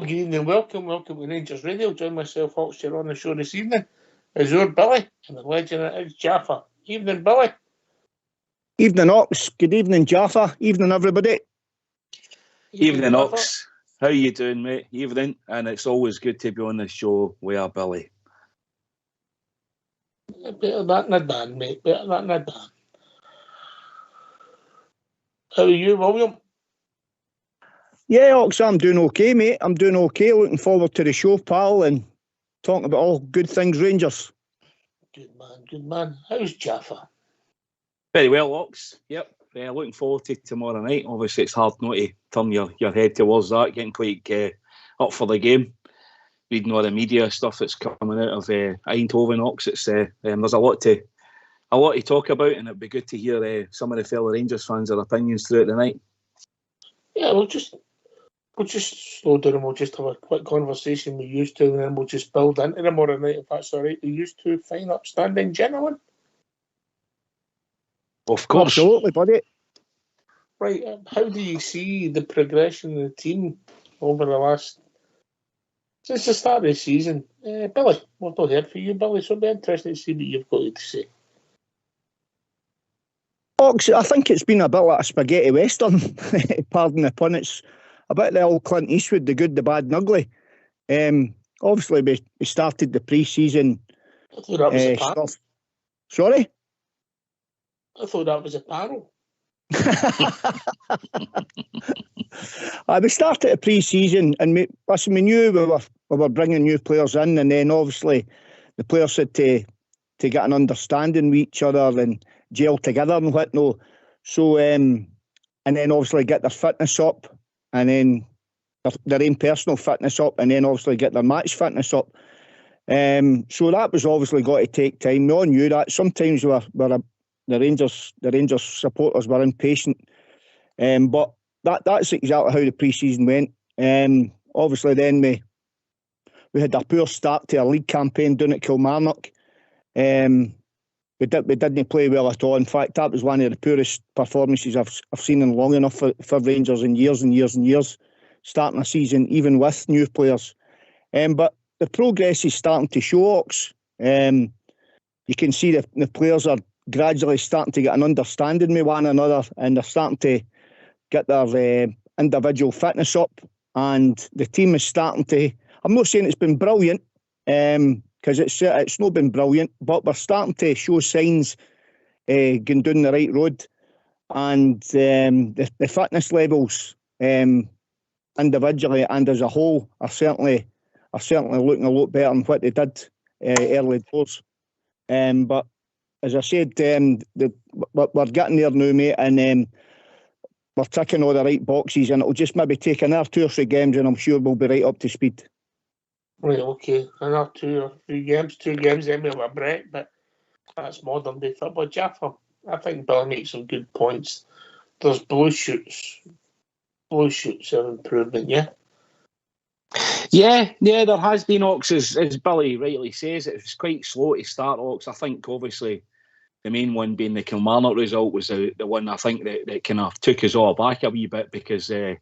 Good evening, welcome to Rangers Radio. Join myself, Hawkster, on the show this evening is your Billy, and the legend that is Jaffa. Evening, Billy. Evening, Ox. Good evening, Jaffa. Evening, everybody. Evening, Ox. How you doing, mate? Evening, and it's always good to be on the show with our Billy. Better that than a Dan, mate. Better that than a Dan. How are you, William? Yeah, Ox, I'm doing okay, mate. I'm doing okay. Looking forward to the show, pal, and talking about all good things Rangers. Good man. How's Jaffa? Very well, Ox. Yep. Looking forward to tomorrow night. Obviously, it's hard not to turn your head towards that. Getting quite up for the game. Reading all the media stuff that's coming out of Eindhoven, Ox. It's there's a lot to talk about, and it'd be good to hear some of the fellow Rangers fans' their opinions throughout the night. Yeah, we'll just slow down and we'll just have a quick conversation we used to, and then we'll just build into tomorrow night if that's all right. We used to fine, upstanding gentlemen. Of course. Absolutely, buddy. Right, how do you see the progression of the team over the last... since the start of the season? Billy, we've not heard from you, Billy, so it'll be interesting to see what you've got to say. Ox, I think it's been a bit like a spaghetti western, pardon the pun. It's a bit like old Clint Eastwood, the good, the bad and ugly. Obviously, we started the pre-season I thought that was a panel. stuff. Sorry? I thought that was a panel. We started the pre-season, and we knew we were bringing new players in, and then obviously the players had to get an understanding with each other and gel together and whatnot. So, and then obviously get their fitness up, and then their own personal fitness up, and then obviously get their match fitness up. So that was obviously got to take time. We all knew that. Sometimes the Rangers supporters were impatient, but that's exactly how the pre-season went. Obviously, then we had a poor start to our league campaign down at Kilmarnock. We didn't play well at all. In fact, that was one of the poorest performances I've seen in long enough for Rangers in years and years and years, starting a season even with new players. But the progress is starting to show, Ox. You can see the players are gradually starting to get an understanding with one another, and they're starting to get their individual fitness up, and the team is starting to... I'm not saying it's been brilliant, because it's not been brilliant, but we're starting to show signs going down the right road, and the fitness levels individually and as a whole are certainly looking a lot better than what they did early doors. But as I said, we're getting there now, mate, and we're ticking all the right boxes, and it'll just maybe take another 2 or 3 games, and I'm sure we'll be right up to speed. Right, okay. Another 2 or 3 games, 2 games, then we'll have a break, but that's modern day football. Jaffa, I think Billy makes some good points. There's blue shoots of improvement, yeah? Yeah, there has been, Ox, as Billy rightly says. It was quite slow to start, Ox. I think, obviously, the main one being the Kilmarnock result was the one I think that kind of took us all back a wee bit, because, that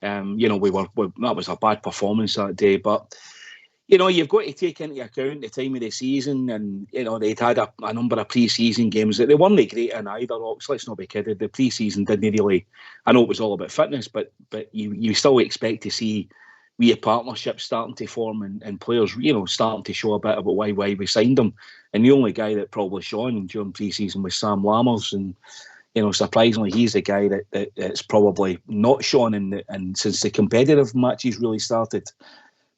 was a bad performance that day. But, you've got to take into account the time of the season, and, they'd had a number of pre-season games that they weren't great in either, Ox. Let's not be kidded. The pre-season didn't really... I know it was all about fitness, but you still expect to see partnerships starting to form, and players, starting to show a bit about why we signed them. And the only guy that probably shone during pre-season was Sam Lammers, and surprisingly, he's the guy that's probably not shone and since the competitive matches really started.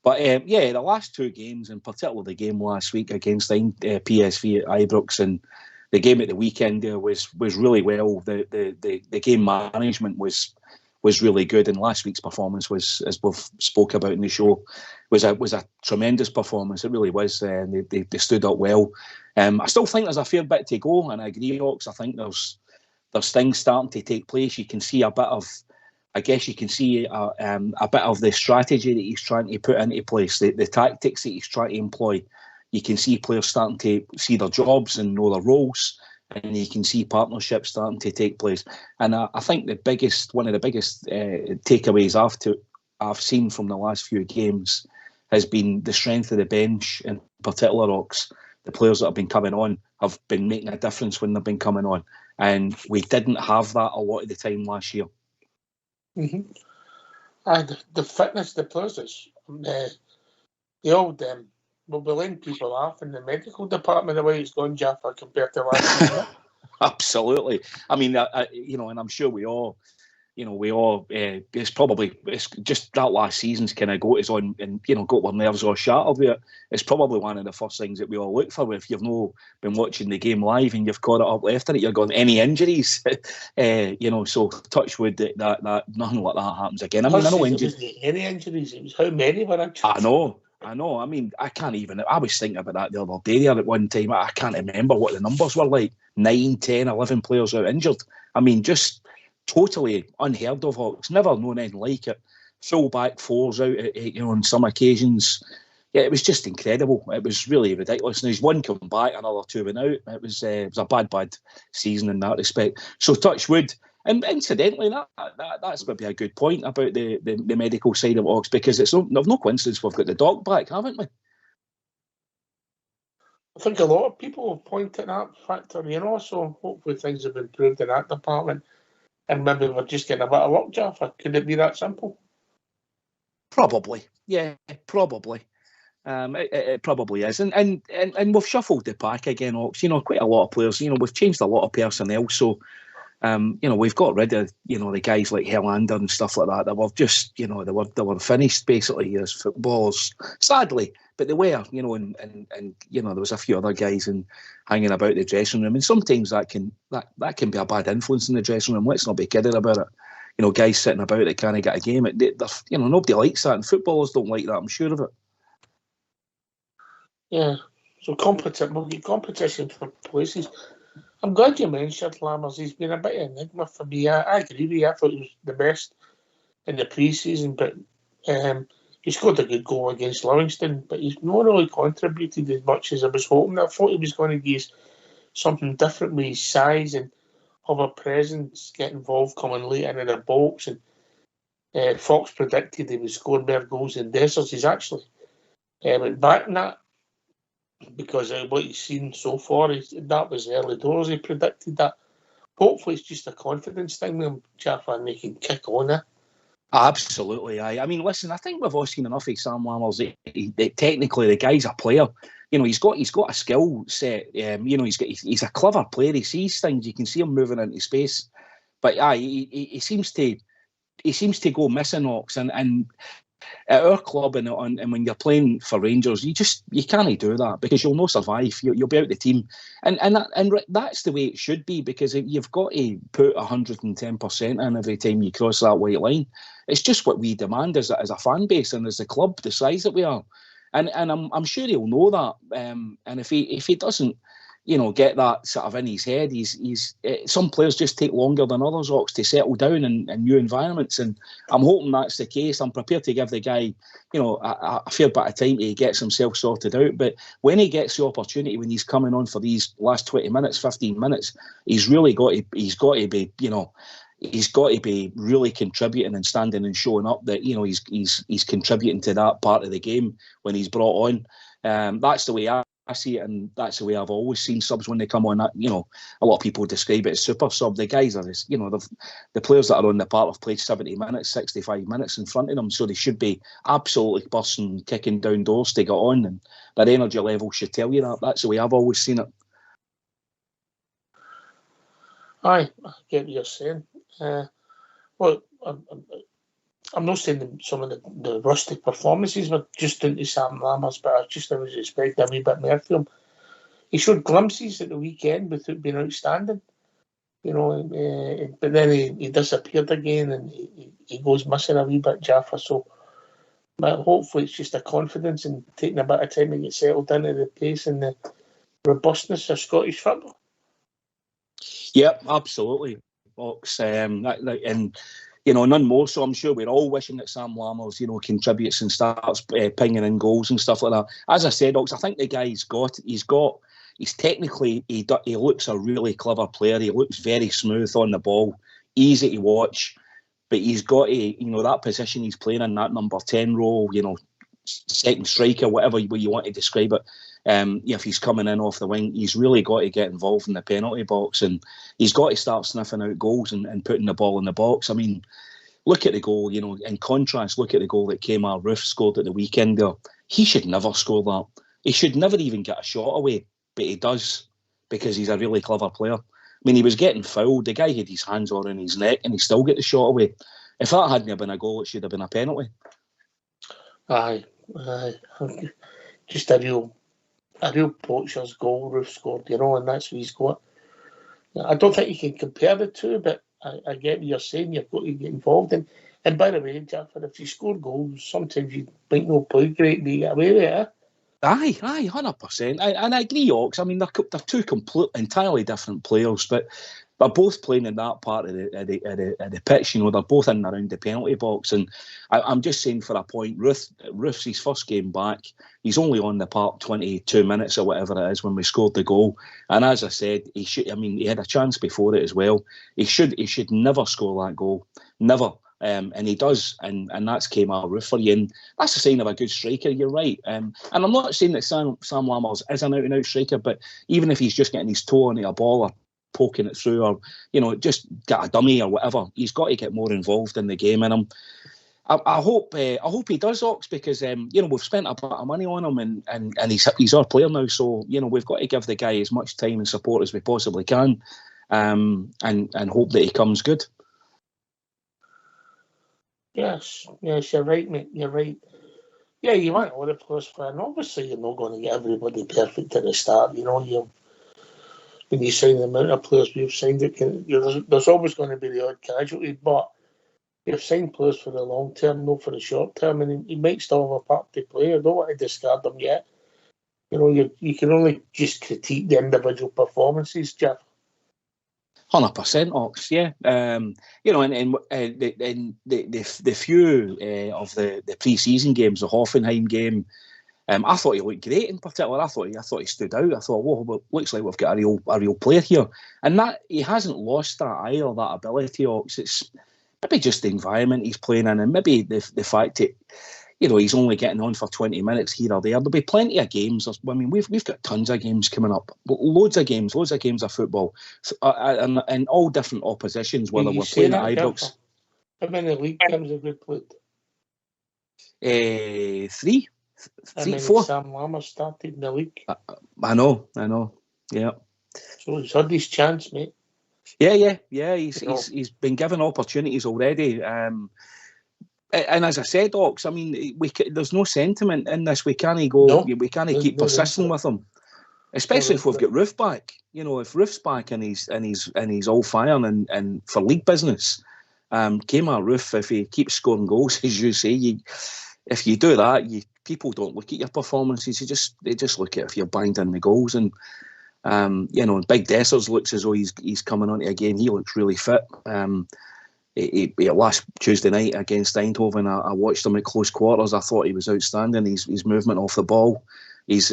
But the last 2 games, and particularly the game last week against PSV at Ibrox, and the game at the weekend there was really well. The game management was really good, and last week's performance was, as we've spoke about in the show, was a tremendous performance. It really was. They stood up well. I still think there's a fair bit to go, and I agree, Ox. I think there's things starting to take place. You can see a bit of a bit of the strategy that he's trying to put into place, the tactics that he's trying to employ. You can see players starting to see their jobs and know their roles, and you can see partnerships starting to take place. And I think one of the biggest takeaways I've seen from the last few games has been the strength of the bench, in particular, Ox. The players that have been coming on have been making a difference when they've been coming on. And we didn't have that a lot of the time last year. Mm-hmm. And the fitness of the players, the old will be letting people off in the medical department the way it's gone, Jaffa, compared to last year. Absolutely. I mean, and I'm sure we all, it's just that last season's kind of got us on and, got our nerves all shattered with it. It's probably one of the first things that we all look for. If you've not been watching the game live and you've caught it up left in it, you're going, any injuries? So touch wood that nothing like that happens again. I mean, I know injuries. It wasn't any injuries, it was how many were injured. I know. I mean, I was thinking about that the other day there at one time. I can't remember what the numbers were like. 9, 10, 11 players out injured. I mean, just totally unheard of. Hawks. Never known anything like it. Full back fours out, on some occasions. Yeah, it was just incredible. It was really ridiculous. And there's one come back, another 2 went out. It was a bad season in that respect. So touch wood. And incidentally, that's maybe a good point about the medical side of Ox, because it's no coincidence we've got the doc back, haven't we? I think a lot of people have pointed that factor, so hopefully things have improved in that department. And maybe we're just getting a bit of luck, Jaffa. Could it be that simple? Probably. Yeah, probably. It probably is. And we've shuffled the pack again, Ox. Quite a lot of players. We've changed a lot of personnel. So, we've got rid of, the guys like Herlander and stuff like that were just, they were finished basically as footballers, sadly. But they were, and there was a few other guys hanging about the dressing room. And sometimes that can be a bad influence in the dressing room. Let's not be kidding about it. Guys sitting about that can't get a game. Nobody likes that. And footballers don't like that, I'm sure of it. Yeah. So we'll get competition for places. I'm glad you mentioned Lammers. He's been a bit of an enigma for me. I agree with you. I thought he was the best in the pre-season, but he scored a good goal against Livingston, but he's not really contributed as much as I was hoping. I thought he was going to give something different with his size and have a presence, get involved, coming late into the box. And Fox predicted he would score more goals than Dessers. He's actually went back in that, because of what he's seen so far. That was early doors. He predicted that. Hopefully it's just a confidence thing with him, Jaffa, and they can kick on it. Absolutely, I mean, listen, I think we've all seen enough of Sam Lammers. Technically, the guy's a player. He's got a skill set. He's a clever player. He sees things. You can see him moving into space. But he seems to go missing, Ox. And at our club and when you're playing for Rangers, you can't do that, because you'll not survive. You'll be out the team, and that's the way it should be, because you've got to put 110% in every time you cross that white line. It's just what we demand as a fan base and as a club, the size that we are, and I'm sure he'll know that. And if he doesn't, get that sort of in his head, some players just take longer than others, Ox, to settle down in new environments, and I'm hoping that's the case. I'm prepared to give the guy, a fair bit of time to get himself sorted out, but when he gets the opportunity, when he's coming on for these last 20 minutes, 15 minutes, he's got to be really contributing and standing and showing up that he's contributing to that part of the game when he's brought on. That's the way I see it, and that's the way I've always seen subs when they come on. A lot of people describe it as super sub. The guys are, the players that are on the part have played 70 minutes, 65 minutes in front of them, so they should be absolutely bursting, kicking down doors to get on, and their energy level should tell you that. That's the way I've always seen it. Aye, I get what you're saying. I'm not saying that some of the rustic performances were just into Sam Lammers, but I was expecting a wee bit more from him. He showed glimpses at the weekend without being outstanding, but then he disappeared again, and he goes missing a wee bit, Jaffa. So, but hopefully it's just a confidence and taking a bit of time to get settled into the pace and the robustness of Scottish football. Yep, absolutely, Ox. None more. So I'm sure we're all wishing that Sam Lammers, contributes and starts pinging in goals and stuff like that. As I said, Ox, I think the guy's he's technically, he looks a really clever player. He looks very smooth on the ball, easy to watch. but he's got to, that position he's playing in, that number 10 role, second striker, whatever way you want to describe it. If he's coming in off the wing, he's really got to get involved in the penalty box, and he's got to start sniffing out goals and putting the ball in the box. I mean, look at the goal, in contrast, look at the goal that Kemar Roofe scored at the weekend there. He should never score that. He should never even get a shot away, but he does because he's a really clever player. I mean, he was getting fouled. The guy had his hands on his neck and he still get the shot away. If that hadn't been a goal, it should have been a penalty. Aye. Just a real poacher's goal Roofe scored, and that's what he's got. I don't think you can compare the two, but I get what you're saying. You've got to get involved in. And by the way, Jaffer, if you score goals, sometimes you might not play great, but you get away with it. Aye, 100%. And I agree, Ox. I mean, they're two entirely different players, but they're both playing in that part of the pitch. They're both in and around the penalty box. And I'm just saying for a point, Roofe's his first game back. He's only on the park 22 minutes or whatever it is when we scored the goal. And as I said, he had a chance before it as well. He should never score that goal. Never. And he does, and that's Kemar Roofe for you, and that's a sign of a good striker. You're right, and I'm not saying that Sam Lammers is an out-and-out striker, but even if he's just getting his toe on a ball or poking it through, or just get a dummy or whatever, he's got to get more involved in the game. And I hope he does, Ox, because we've spent a bit of money on him, and he's our player now, so we've got to give the guy as much time and support as we possibly can, and hope that he comes good. Yes, you're right, mate. You're right. Yeah, you want all the players for, and obviously you're not going to get everybody perfect at the start. When you sign the amount of players we've signed, there's always going to be the odd casualty, but you've signed players for the long term, not for the short term, and he might still have a part to play. I don't want to discard them yet. You can only just critique the individual performances, Jeff. 100%, Ox, yeah. And the few of the pre-season games, the Hoffenheim game, I thought he looked great in particular. I thought he stood out. I thought, well, looks like we've got a real player here, and that he hasn't lost that either, that ability, Ox. It's maybe just the environment he's playing in, and maybe the fact that he's only getting on for 20 minutes here or there. There'll be plenty of games. I mean, we've got tons of games coming up. Loads of games of football. And all different oppositions, whether we're playing at Ibrox. How many league games have we played? 3. How many 4. Sam Lammers started in the league? I know. Yeah. So he's had his chance, mate. Yeah. He's been given opportunities already. And as I said, Ox, I mean, there's no sentiment in this. We can't keep persisting with him, especially if we've got Roofe back. If Roofe's back and he's all firing and for league business, Kemar Roofe, if he keeps scoring goals, as you say, if you do that, people don't look at your performances. They just look at if you're banged in the goals. And Big Dessers looks as though he's coming onto a game. He looks really fit. Last Tuesday night against Eindhoven, I watched him at close quarters. I thought he was outstanding. His movement off the ball, his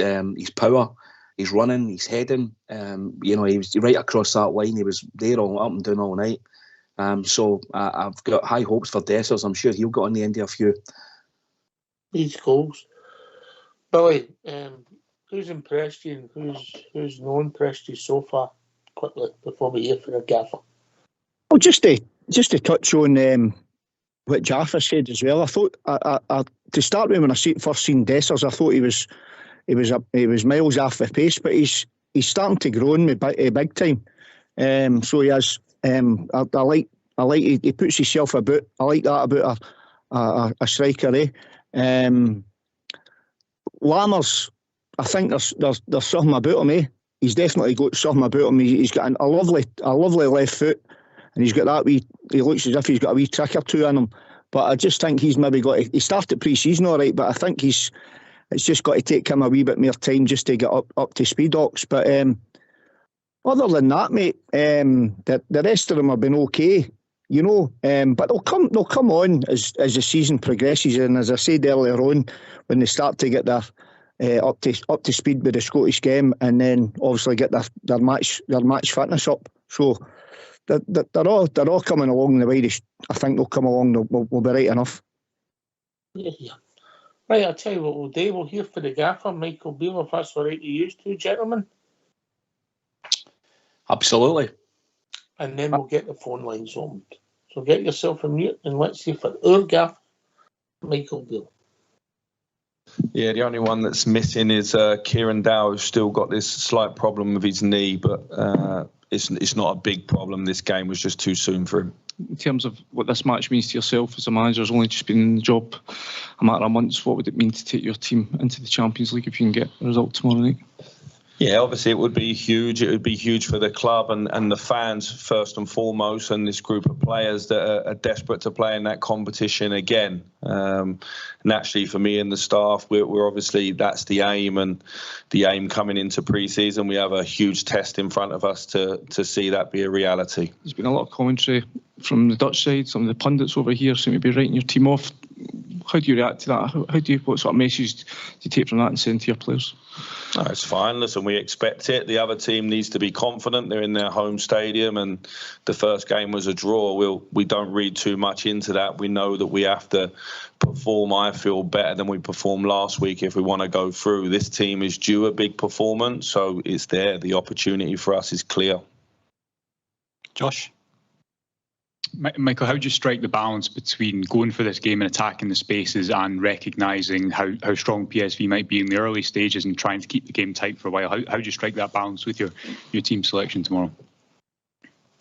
power, his running, his heading. He was right across that line. He was there up and down all night. So I've got high hopes for Dessers. I'm sure he'll get on the end of a few. These goals, Billy. Who's impressed you and who's not impressed you so far? Quickly before we hear from a gaffer. Well, just to touch on what Jaffa said as well. I thought to start with, when I first seen Dessers, I thought he was miles off the pace, but he's starting to grow in me big time. So he has. I like he puts himself about. I like that about a striker. Lammers, I think there's something about him. He's definitely got something about him. He's got a lovely left foot. And he's got that he looks as if he's got a wee trick or two in him. But I just think he's maybe he started pre-season all right, but I think it's just got to take him a wee bit more time just to get up to speed, Ox. But other than that, mate, the rest of them have been okay, but they'll come on as the season progresses. And as I said earlier on, when they start to get their up to speed with the Scottish game, and then obviously get their match fitness up. So they're all coming along the way. I think they'll come along. We'll be right enough. Yeah. Right, I'll tell you what we'll do. We'll hear for the gaffer, Michael Beale, if that's all right to use two, gentlemen. Absolutely. And then we'll get the phone lines opened. So get yourself a mute and let's see for our gaffer, Michael Beale. Yeah, the only one that's missing is Kieran Dow, who's still got this slight problem with his knee, but it's not a big problem. This game was just too soon for him. In terms of what this match means to yourself as a manager, has only just been in the job a matter of months. What would it mean to take your team into the Champions League if you can get a result tomorrow night? Yeah, obviously it would be huge. It would be huge for the club and the fans first and foremost, and this group of players that are desperate to play in that competition again. Naturally, for me and the staff, we're obviously, that's the aim, and the aim coming into pre-season, we have a huge test in front of us to see that be a reality. There's been a lot of commentary from the Dutch side. Some of the pundits over here seem to be writing your team off. How do you react to that? What sort of message do you take from that and send to your players? No, it's fine. Listen, we expect it. The other team needs to be confident. They're in their home stadium, and the first game was a draw. We don't read too much into that. We know that we have to perform, I feel, better than we performed last week if we want to go through. This team is due a big performance, so it's there. The opportunity for us is clear. Josh? Michael, how do you strike the balance between going for this game and attacking the spaces and recognising how strong PSV might be in the early stages and trying to keep the game tight for a while? How do you strike that balance with your team selection tomorrow?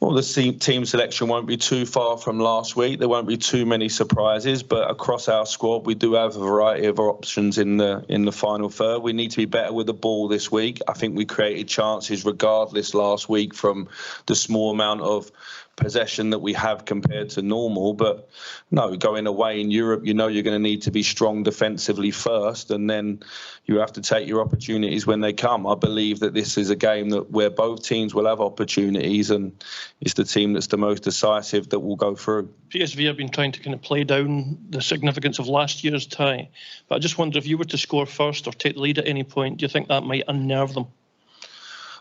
Well, the team selection won't be too far from last week. There won't be too many surprises, but across our squad, we do have a variety of options in the final third. We need to be better with the ball this week. I think we created chances regardless last week from the small amount of possession that we have compared to normal. But no, going away in Europe, you know you're going to need to be strong defensively first, and then you have to take your opportunities when they come. I believe that this is a game where both teams will have opportunities, and it's the team that's the most decisive that will go through. PSV have been trying to kind of play down the significance of last year's tie, but I just wonder if you were to score first or take the lead at any point, do you think that might unnerve them?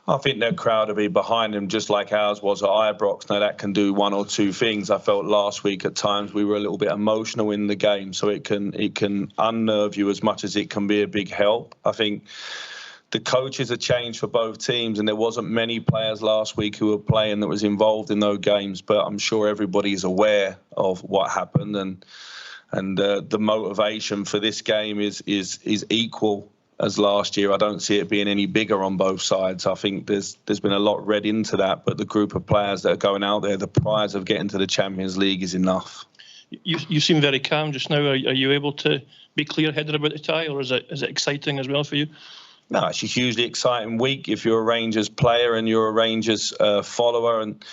I think their crowd will be behind them, just like ours was at Ibrox. Now, that can do one or two things. I felt last week at times we were a little bit emotional in the game, so it can unnerve you as much as it can be a big help. I think the coaches have changed for both teams, and there wasn't many players last week who were playing that was involved in those games, but I'm sure everybody's aware of what happened, and the motivation for this game is equal as last year. I don't see it being any bigger on both sides. I think there's been a lot read into that, but the group of players that are going out there, the prize of getting to the Champions League is enough. You seem very calm just now. Are you able to be clear-headed about the tie, or is it exciting as well for you? No, it's a hugely exciting week if you're a Rangers player and you're a Rangers follower, and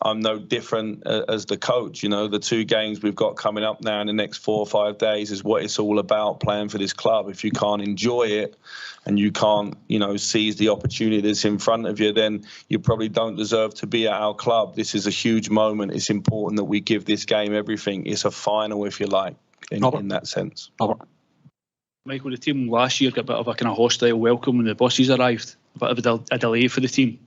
I'm no different as the coach. You know, the two games we've got coming up now in the next 4 or 5 days is what it's all about, playing for this club. If you can't enjoy it and you can't, seize the opportunity that's in front of you, then you probably don't deserve to be at our club. This is a huge moment. It's important that we give this game everything. It's a final, if you like, in that sense. Michael, the team last year got a bit of a kind of hostile welcome when the buses arrived, a bit of a delay for the team.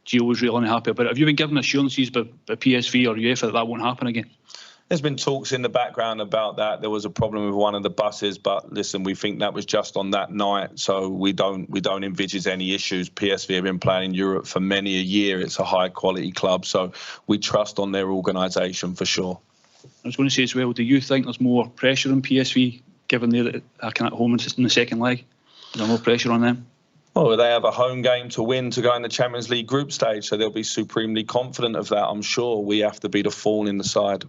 Gio was really unhappy about it. Have you been given assurances by PSV or UEFA that won't happen again? There's been talks in the background about that. There was a problem with one of the buses, but listen, we think that was just on that night, so we don't envisage any issues. PSV have been playing in Europe for many a year. It's a high quality club, so we trust on their organisation for sure. I was going to say as well, do you think there's more pressure on PSV given they're kind of at home in the second leg? Is there more pressure on them? Well, they have a home game to win to go in the Champions League group stage, so they'll be supremely confident of that, I'm sure. We have to be the thorn in the side.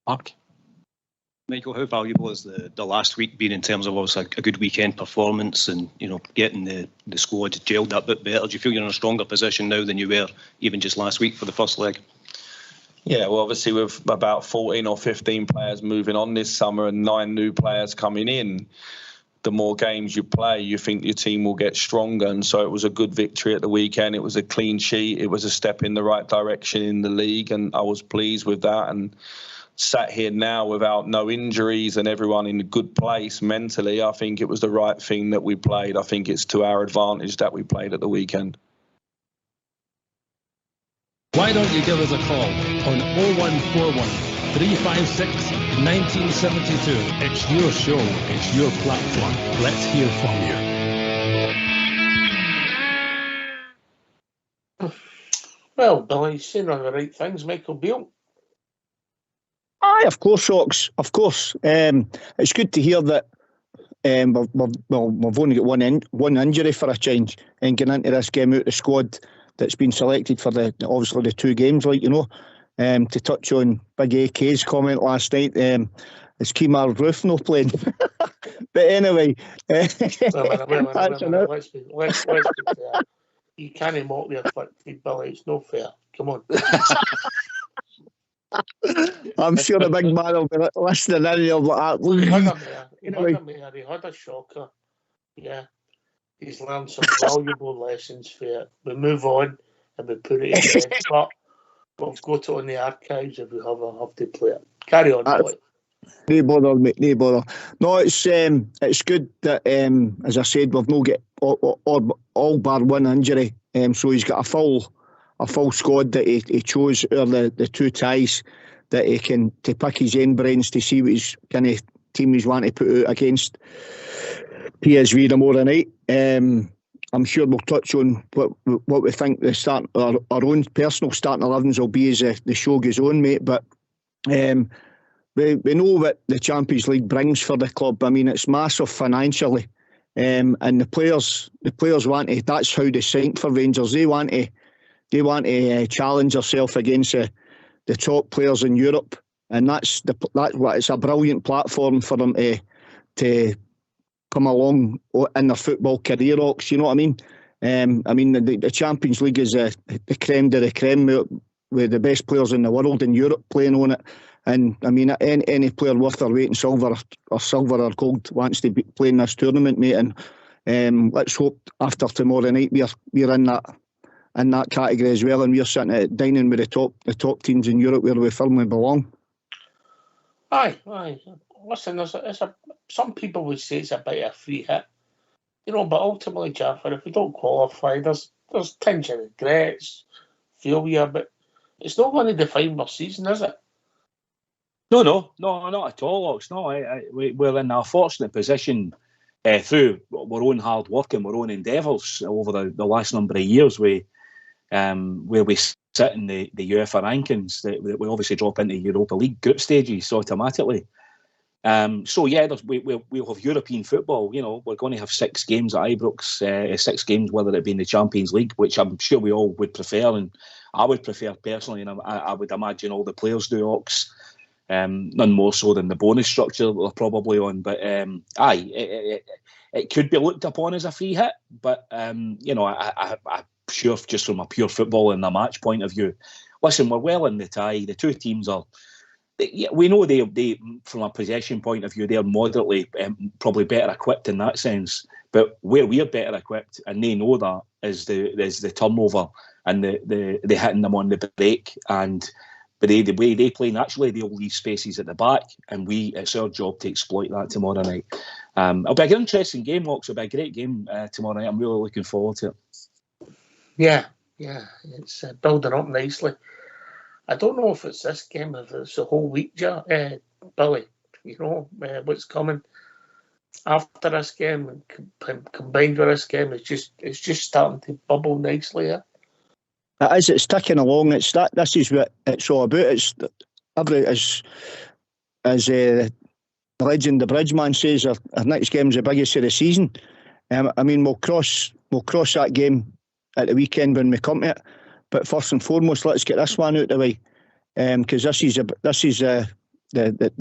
Mark? Michael, how valuable has the last week been in terms of obviously a good weekend performance and, getting the squad gelled that bit better? Do you feel you're in a stronger position now than you were even just last week for the first leg? Yeah, well, obviously with about 14 or 15 players moving on this summer and 9 new players coming in, the more games you play, you think your team will get stronger. And so it was a good victory at the weekend. It was a clean sheet. It was a step in the right direction in the league, and I was pleased with that. And sat here now without no injuries and everyone in a good place mentally, I think it was the right thing that we played. I think it's to our advantage that we played at the weekend. Why don't you give us a call on 0141 356 1972. It's your show, it's your platform. Let's hear from you. Well, Billy, saying all the right things, Michael Beale. Aye, of course, Ox. Of course. It's good to hear that we've only got one injury for a change, and getting into this game out the squad that's been selected for obviously the 2 games, like, you know. To touch on Big AK's comment last night, is Kemar Roof no playing? But anyway, Let's be fair. You can't mock the afflicted, Billy. It's no fair. Come on. I'm sure the big man will be listening in and he'll be like, he had a shocker. Yeah. He's learned some valuable lessons for it. We move on and we put it in bed. But we've got it on the archives if we have to play it. Carry on, boy. No bother, mate, no bother. No, it's good that, as I said, we've not got all bar one injury. So he's got a full squad that he chose out of the 2 ties that he can to pick his own brains to see what his kind of team he's wanting to put out against PSV tomorrow night. I'm sure we'll touch on what we think the start our own personal starting 11s will be as the show goes on, mate. But we know what the Champions League brings for the club. I mean, it's massive financially, and the players want to. That's how they signed for Rangers. They want to challenge themselves against the top players in Europe, and that's what it's a brilliant platform for them to come along in their football career, Ox, you know what I mean? The Champions League is the creme de la creme with the best players in the world in Europe playing on it. And I mean, any player worth their weight in silver or gold wants to be playing this tournament, mate. And let's hope after tomorrow night we're in that category as well, and we're sitting at dining with the top teams in Europe where we firmly belong. Aye. Listen, some people would say it's a bit of a free hit, you know, but ultimately, Jaffer, if we don't qualify, there's tinge of regrets, failure, but it's not going to define our season, is it? No, not at all, Ox. No, we're in a fortunate position through our own hard work and our own endeavours over the last number of years, where we sit in the UEFA rankings, that we obviously drop into Europa League group stages automatically. So yeah, we'll have European football. You know, we're going to have 6 games at Ibrox, 6 games, whether it be in the Champions League, which I'm sure we all would prefer, and I would prefer personally, and I would imagine all the players do, Ox. None more so than the bonus structure that they're probably on. But it could be looked upon as a free hit. But you know, I'm sure just from a pure football and a match point of view, listen, we're well in the tie. The 2 teams are. We know they from a possession point of view, they're moderately probably better equipped in that sense. But where we're better equipped, and they know that, is the turnover and the hitting them on the break. But the way they play naturally, they'll leave spaces at the back, and it's our job to exploit that tomorrow night. It'll be an interesting game, Ox. It'll be a great game tomorrow night. I'm really looking forward to it. Yeah, it's building up nicely. I don't know if it's this game, if it's the whole week, Billy. You know, what's coming after this game and combined with this game, it's just starting to bubble nicely. Yeah? It is. It's ticking along. This is what it's all about. It's as the legend, the Bridgeman says, our next game's the biggest of the season. I mean, we'll cross that game at the weekend when we come to it. But first and foremost, let's get this one out of the way, because this is the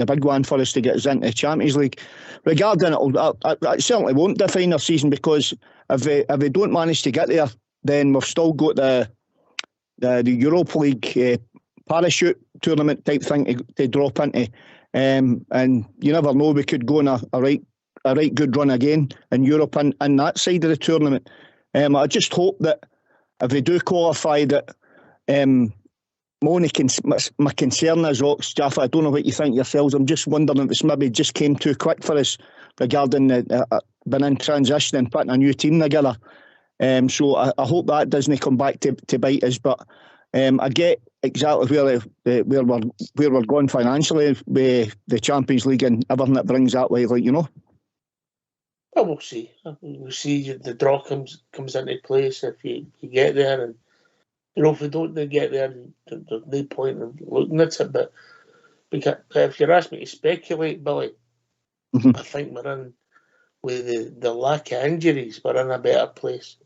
big one for us to get us into the Champions League. Regarding it certainly won't define our season, because if we don't manage to get there, then we've still got the Europa League parachute tournament type thing to drop into, and you never know, we could go on a right good run again in Europe and that side of the tournament. I just hope that if we do qualify, that my concern is, Ox, Jaffa, I don't know what you think yourselves. I'm just wondering if it's maybe just came too quick for us regarding being in transition and putting a new team together. So I hope that doesn't come back to bite us. But I get exactly where we're going financially with the Champions League and everything that brings that way, like, you know. Well, we'll see. We'll see if the draw comes into place if you get there, and you know, if we don't get there, there's no point in looking at it. But if you're asking me to speculate, Billy, I think we're in with the lack of injuries, we're in a better place,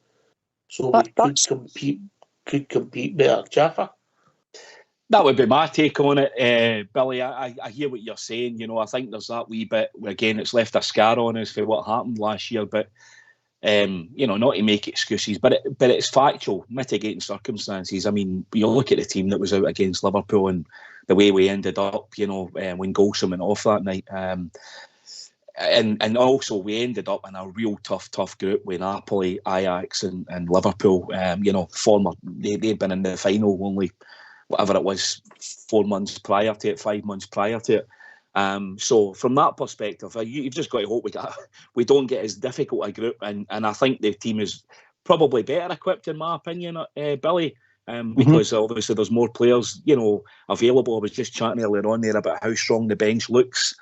so we could compete better. Jaffa. That would be my take on it, Billy. I hear what you're saying. You know, I think there's that wee bit, again, it's left a scar on us for what happened last year. But, you know, not to make excuses, but it's factual, mitigating circumstances. I mean, you look at the team that was out against Liverpool and the way we ended up, you know, when Golson went off that night. And also we ended up in a real tough group with Napoli, Ajax and Liverpool. You know, they'd been in the final only whatever it was 4 months prior to it, 5 months prior to it. So from that perspective, you've just got to hope we don't get as difficult a group, and I think the team is probably better equipped in my opinion, Billy, because obviously there's more players, you know, available. I was just chatting earlier on there about how strong the bench looks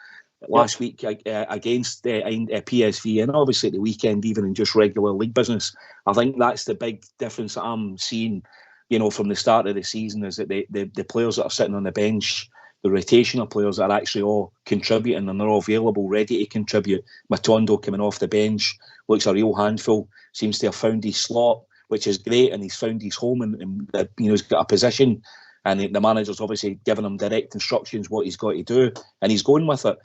last week against PSV, and obviously at the weekend, even in just regular league business. I think that's the big difference that I'm seeing, you know, from the start of the season, is that the players that are sitting on the bench, the rotational players are actually all contributing, and they're all available, ready to contribute. Matondo coming off the bench looks a real handful, seems to have found his slot, which is great, and he's found his home, and you know, he's got a position, and the manager's obviously giving him direct instructions what he's got to do, and he's going with it.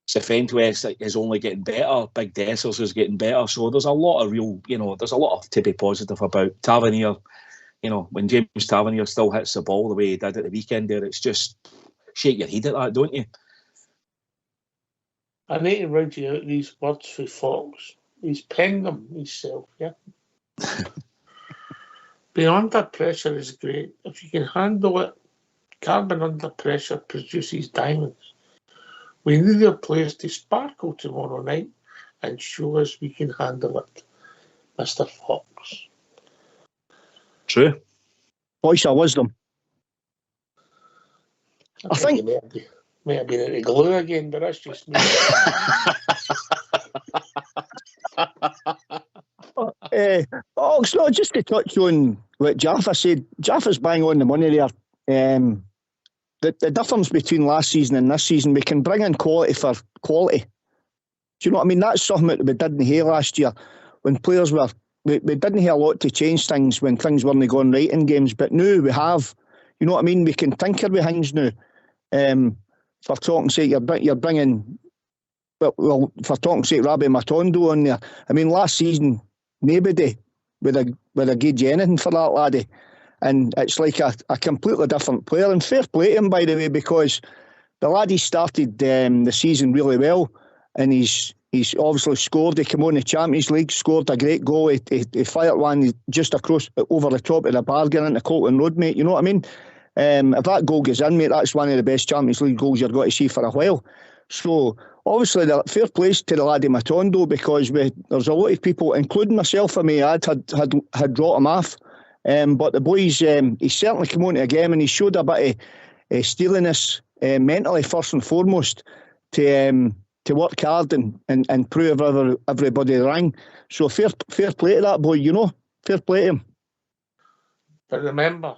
Cifuentes is only getting better. Big Dessers is getting better. So there's a lot of real, you know, there's a lot to be positive about. Tavernier, you know, when James Tavernier still hits the ball the way he did at the weekend there, it's just shake your head at that, don't you? I need to read you out these words for Fox. He's penned them himself, yeah? Being under pressure is great. If you can handle it, carbon under pressure produces diamonds. We need our players to sparkle tomorrow night and show us we can handle it, Mr. Fox. True. Voice of wisdom. I think he may have been into glue again, but that's just me. Fox, no, just to touch on what Jaffa said. Jaffa's bang on the money there. The difference between last season and this season, we can bring in quality for quality. Do you know what I mean? That's something that we didn't hear last year when players were... We didn't hear a lot to change things when things weren't going right in games, but now we have. You know what I mean? We can tinker with things now. For talking sake, you're bringing... Well, for talking sake, Robbie Matondo on there. I mean, last season, nobody would have given you anything for that laddie. And it's like a completely different player. And fair play to him, by the way, because the laddie started the season really well, and he's obviously scored. He came on the Champions League, scored a great goal. He fired one just across over the top of the bargain into Colton Road, mate. You know what I mean? If that goal goes in, mate, that's one of the best Champions League goals you're going to see for a while. So obviously, the fair play to the laddie Matondo, because there's a lot of people, including myself, I may add, had brought him off. But the boys, he certainly came on to a game, and he showed a bit of steeliness mentally, first and foremost, to work hard and prove everybody rang. So fair play to that boy, you know. Fair play to him. But remember,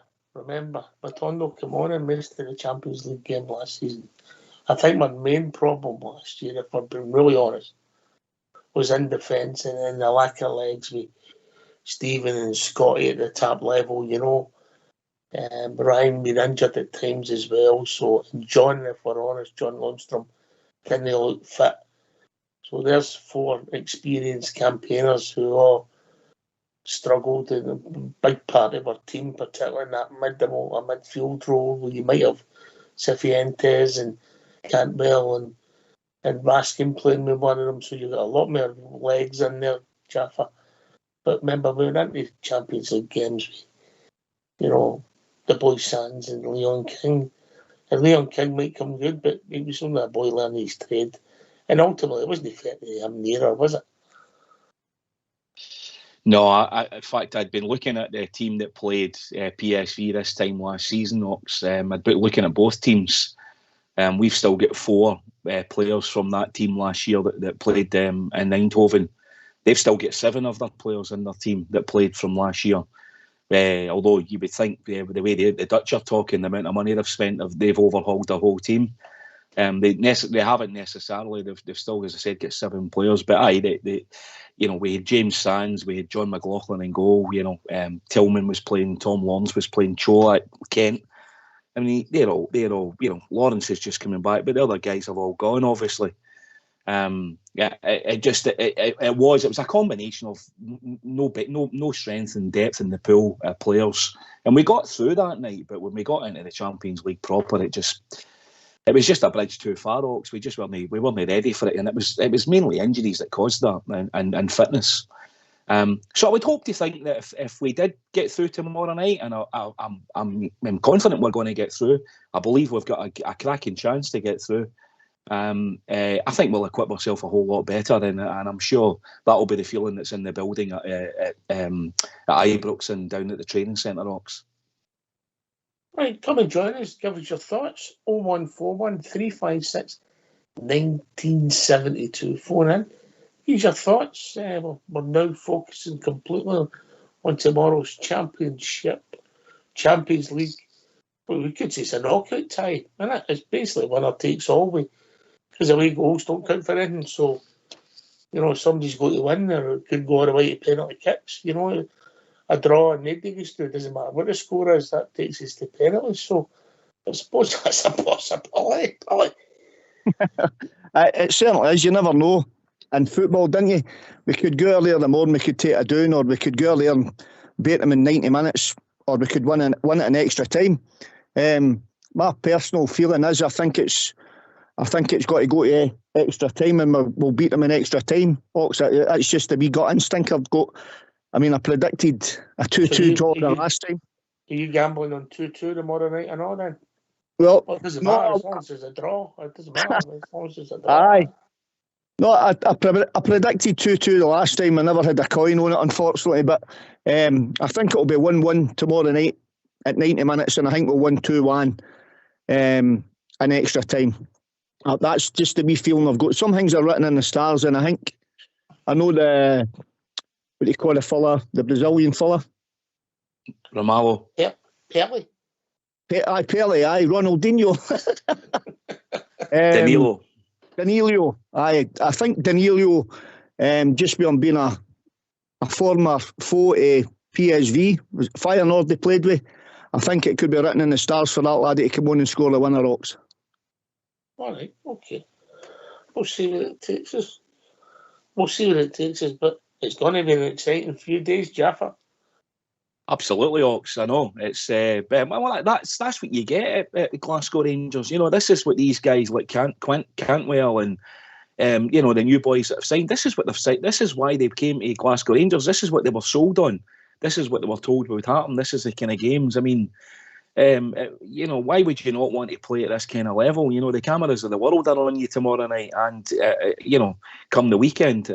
Matondo came on and missed the Champions League game last season. I think my main problem last year, if I'm being really honest, was in defence and the lack of legs with Stephen and Scotty at the top level, you know. Ryan been injured at times as well. So, and John, if we're honest, John Lundstrom didn't look fit. So there's 4 experienced campaigners who all struggled in a big part of our team, particularly in that midfield role where you might have Cifuentes and Cantwell and Raskin playing with one of them. So you've got a lot more legs in there, Jaffa. But remember, we were into Champions League games, you know, the boy Sands and Leon King. And Leon King might come good, but he was only a boy learning his trade. And ultimately, it wasn't fair to him neither, was it? No, in fact, I'd been looking at the team that played PSV this time last season, Ox. I'd been looking at both teams. We've still got 4 players from that team last year that played in Eindhoven. They've still got 7 of their players in their team that played from last year. Although you would think the way the Dutch are talking, the amount of money they've spent, they've overhauled their whole team. They haven't necessarily. They've still, as I said, got 7 players. But we had James Sands, we had John McLaughlin in goal. Tillman was playing, Tom Lawrence was playing, Cho at Kent. I mean, they're all. Lawrence is just coming back, but the other guys have all gone, obviously. It was a combination of no strength and depth in the pool of players, and we got through that night. But when we got into the Champions League proper, it was just a bridge too far, Ox. We weren't ready for it, and it was mainly injuries that caused that, and fitness. So I would hope to think that if we did get through tomorrow night, and I'm confident we're going to get through. I believe we've got a cracking chance to get through. I think we'll equip ourselves a whole lot better, and I'm sure that'll be the feeling that's in the building at Ibrox and down at the training centre, Ox. Right, come and join us. Give us your thoughts. 0141 356 1972. Phone in. Here's your thoughts. We're now focusing completely on tomorrow's Champions League. Well, we could say it's a knockout tie, isn't it? It's basically winner takes all, because away goals don't count for anything. So, somebody's got to win, or it could go all the way to penalty kicks. A draw and nobody gets through. It doesn't matter what the score is, that takes us to penalties. So I suppose that's a possibility. It certainly is. You never know. In football, didn't you? We could go earlier in the morning, we could take it down, or we could go earlier and beat them in 90 minutes, or we could win it in extra time. My personal feeling is I think it's got to go to extra time, and we'll beat them in extra time. It's just a wee gut instinct I've got. I predicted a 2-2 draw the last time. Are you gambling on 2-2 tomorrow night and all then? Well, it doesn't matter as long as there's a draw. It doesn't matter as long as there's a draw. Aye. No, I predicted 2-2 the last time. I never had a coin on it, unfortunately. But I think it'll be 1-1 tomorrow night at 90 minutes, and I think we'll win 2-1 in extra time. That's just the wee feeling I've got. Some things are written in the stars, and I know what do you call the fella, the Brazilian fella? Ramalho. Yep, Pele. Pele, Ronaldinho. Danilo. I think Danilo, just beyond being a former foe to PSV, was Feyenoord they played with. I think it could be written in the stars for that laddie to come on and score the winner, Ox. All right, okay. We'll see where it takes us. But it's going to be an exciting few days, Jaffa. Absolutely, Ox. I know it's that's what you get at Glasgow Rangers. This is what these guys like Cantwell and the new boys that have signed. This is what they've signed. This is why they came to Glasgow Rangers. This is what they were sold on. This is what they were told would happen. This is the kind of games. Why would you not want to play at this kind of level? The cameras of the world are on you tomorrow night, and come the weekend,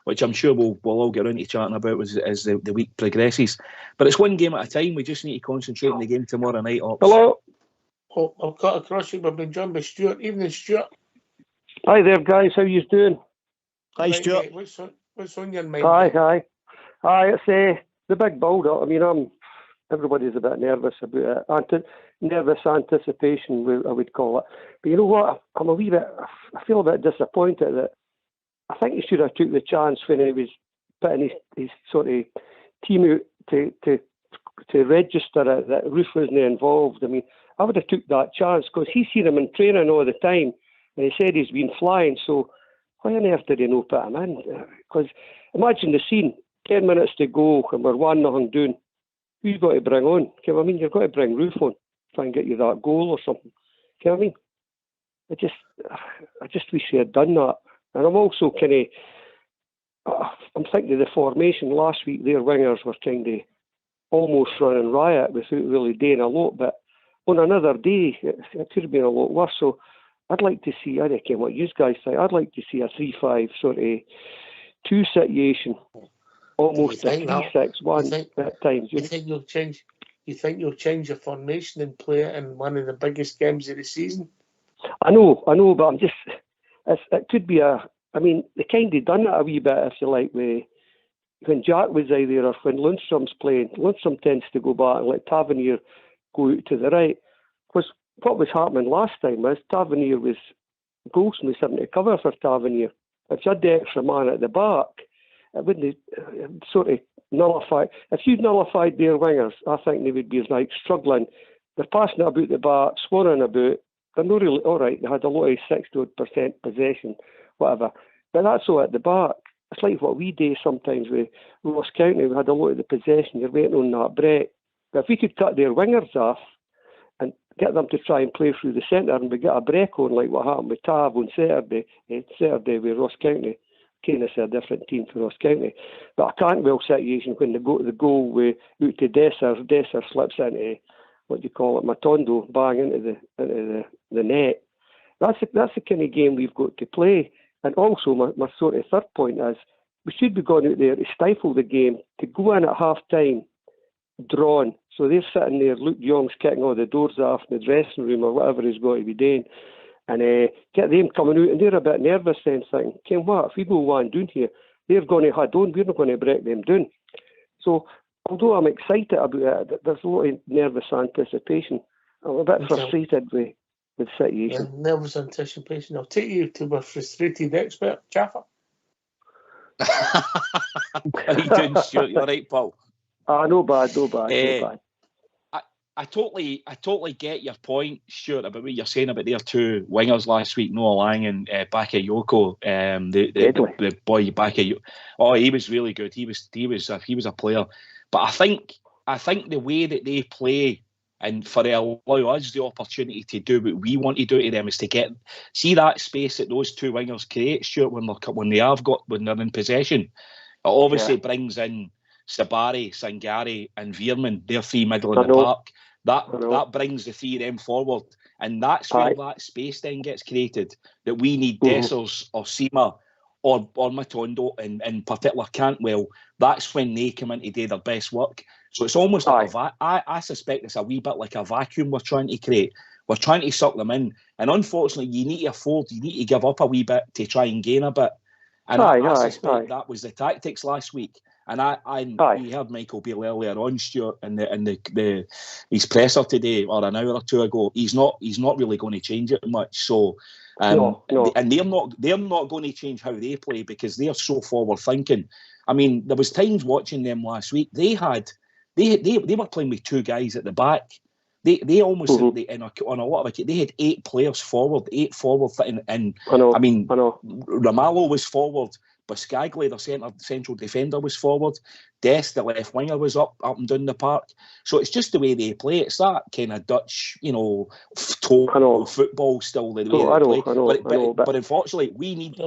which I'm sure we'll all get around to chatting about as the week progresses. But it's one game at a time. We just need to concentrate on the game tomorrow night. Ox. Hello. Oh, I've cut across you. We've been joined by Stuart. Evening, Stuart. Hi there, guys. How you doing? Hi, Stuart. Mate, what's on your mind? Hi. It's the big build-up. Everybody's a bit nervous about it. Nervous anticipation, I would call it. But you know what? I feel a bit disappointed that I think he should have took the chance when he was putting his sort of team out to register it, that Roof wasn't involved. I would have took that chance because he's seen him in training all the time, and he said he's been flying. So why on earth did he not put him in? Because imagine the scene: 10 minutes to go, and we're 1-0 down. Who you got to bring on? You've got to bring Roof on, try and get you that goal or something. I just wish he had done that. And I'm also I'm thinking of the formation last week. Their wingers were kind of almost running riot without really doing a lot. But on another day, it could have been a lot worse. So I'd like to see, I don't care what you guys think, I'd like to see a 3-5 sort of 2 situation. almost a 3-6-1 at times. You think you'll change? You think you'll change your formation and play it in one of the biggest games of the season? I know, but I'm just. It could be I mean, they kind of done it a wee bit, if you like, when Jack was either or when Lundstrom's playing. Lundstrom tends to go back and let Tavernier go out to the right. Because what was happening last time was Tavernier Golson was having to cover for Tavernier. If you had the extra man at the back, it wouldn't sort of nullify. If you'd nullified their wingers, I think they would be like struggling. They're passing it about the back, swarming about. They're not really all right. They had a lot of 60% possession, whatever. But that's all at the back. It's like what we do sometimes with Ross County. We had a lot of the possession. You're waiting on that break. But if we could cut their wingers off and get them to try and play through the centre and we get a break on like what happened with Tav on Saturday with Ross County. Canis a different team for Ross County. But a Cantwell situation when they go to the goal with out to Desser slips into what do you call it, Matondo, bang into the net. That's the kind of game we've got to play. And also my sort of third point is we should be going out there to stifle the game, to go in at half time drawn. So they're sitting there, Luke Young's kicking all the doors off in the dressing room or whatever he's got to be doing. And get them coming out, and they're a bit nervous then, thinking, Ken, what, if we go one down here, they're going to head on, we're not going to break them down. So, although I'm excited about it, there's a lot of nervous anticipation. I'm a bit frustrated with the situation. Yeah, nervous anticipation. I'll take you to a frustrated expert, Jaffa. How you doing, Stuart? You all right, Paul? No bad. I totally get your point, Stuart, about what you're saying about their two wingers last week, Noah Lang and Bakayoko, the boy Bakayoko. Oh, he was really good. He was a player. But I think the way that they play and for allow us the opportunity to do what we want to do to them is to see that space that those two wingers create, Stuart, when they're in possession. It obviously brings in Sabari, Sangari and Veerman, they're three middle in the park. That brings the three of them forward. And that's where that space then gets created, that we need Dessers or Seema or Matondo and in particular Cantwell. That's when they come in to do their best work. So it's almost like I suspect it's a wee bit like a vacuum we're trying to create. We're trying to suck them in. And unfortunately, you need to give up a wee bit to try and gain a bit. And I suspect that was the tactics last week. And we heard Michael Beale earlier on, Stuart, in his presser today or an hour or two ago. He's not really going to change it much. So, and they're not going to change how they play because they're so forward thinking. I mean, there was times watching them last week. They were playing with two guys at the back. They almost on a lot of it. They had 8 players forward, 8 forward, and Ramallo was forward. Buscaglia, their central defender, was forward. Des, the left winger, was up and down the park. So it's just the way they play. It's that kind of Dutch, football still the way they play. But unfortunately, we need to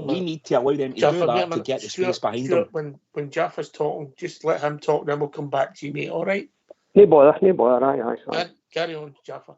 allow them to do that to get the space behind them. When Jaffa's talking, just let him talk. Then we'll come back to you, mate. All right? No bother. Aye. Carry on, Jaffa.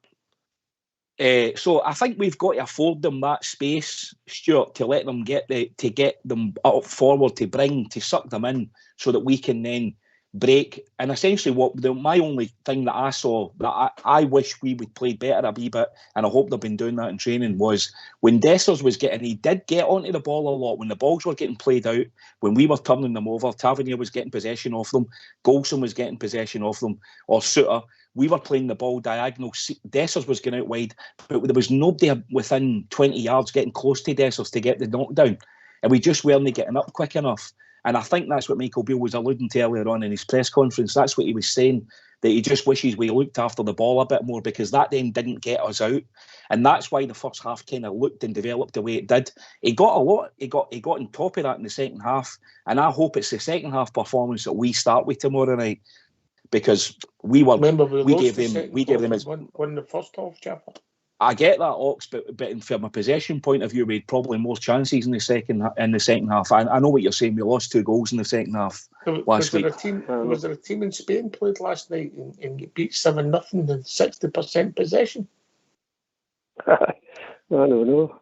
So I think we've got to afford them that space, Stuart, to let them get them up forward, to suck them in, so that we can then break. And essentially, my only thing that I saw that I wish we would play better a wee bit, and I hope they've been doing that in training, was when Dessers he did get onto the ball a lot. When the balls were getting played out, when we were turning them over, Tavernier was getting possession of them, Golson was getting possession of them, or Suter. We were playing the ball diagonal. Dessers was going out wide, but there was nobody within 20 yards getting close to Dessers to get the knockdown. And we just weren't getting up quick enough. And I think that's what Michael Beale was alluding to earlier on in his press conference. That's what he was saying, that he just wishes we looked after the ball a bit more, because that then didn't get us out. And that's why the first half kind of looked and developed the way it did. He got on top of that in the second half. And I hope it's the second half performance that we start with tomorrow night. Because we gave them won the first half, Jaffa. I get that, Ox, but from a possession point of view, we had probably more chances in the second half. I know what you're saying. We lost 2 goals in the second half last week. Was there a team in Spain played last night and beat 7-0 and 60% possession? I don't know.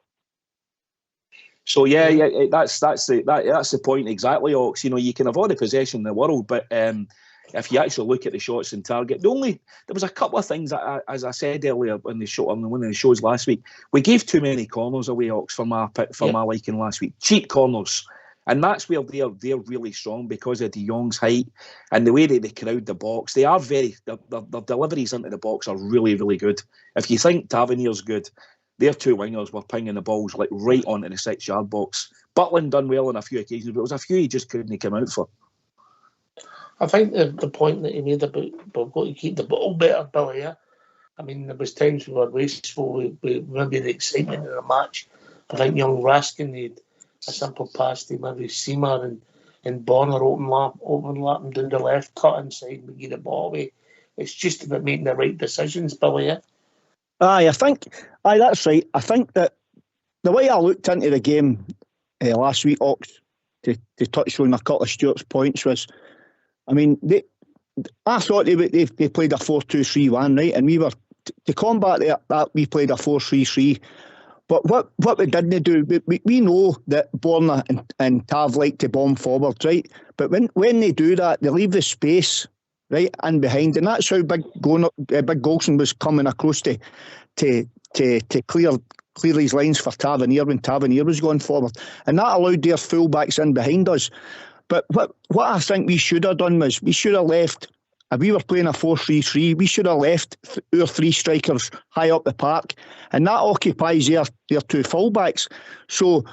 So that's the point exactly, Ox. You know, you can have all the possession in the world, but if you actually look at the shots on target, there was a couple of things that, as I said earlier in the show, on one of the shows last week, we gave too many corners away, Ox, for my liking last week. Cheap corners. And that's where they're really strong because of De Jong's height and the way that they crowd the box. They are their deliveries into the box are really, really good. If you think Tavernier's good, their two wingers were pinging the balls like right onto the 6-yard box. Butland done well on a few occasions, but it was a few he just couldn't come out for. I think the point that he made about we've got to keep the ball better, Billy. Yeah? I mean, there was times we were wasteful with maybe the excitement of the match. I think young Raskin had a simple pass to maybe Seamer and Bonner open lap and down the left, cut inside and get the ball away. It's just about making the right decisions, Billy. Yeah? That's right. I think that the way I looked into the game last week, Ox, to touch on a couple of Stuart's points was, I mean, I thought they played a 4-2-3-1, right? And we were, to combat that, we played a 4-3-3. But what we didn't do, we know that Borna and Tav like to bomb forward, right? But when they do that, they leave the space right and behind, and that's how Big Golson was coming across to clear these lines for Tavernier when Tavernier was going forward, and that allowed their fullbacks in behind us. But what I think we should have done was we should have left. If we were playing a 4-3-3, we should have left our three strikers high up the park, and that occupies their two fullbacks. So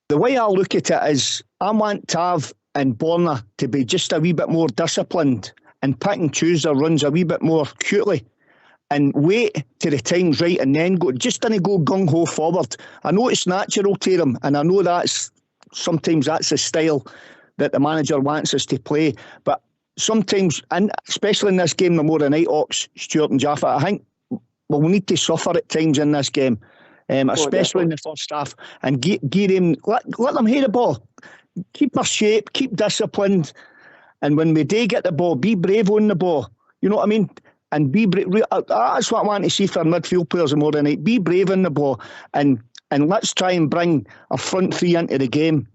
the way I look at it is I want Tav and Borna to be just a wee bit more disciplined and pick and choose their runs a wee bit more cutely and wait till the time's right and then go. Just didn't go gung-ho forward. I know it's natural to them, and I know sometimes that's the style that the manager wants us to play, but sometimes, and especially in this game, the more than night, Ox, Stuart and Jaffa, I think we'll need to suffer at times in this game, especially in the first half, and get him, let them hit the ball, keep their shape, keep disciplined, and when we do get the ball, be brave on the ball. You know what I mean? And be brave. That's what I want to see for midfield players more than night. Be brave on the ball, and let's try and bring our front three into the game.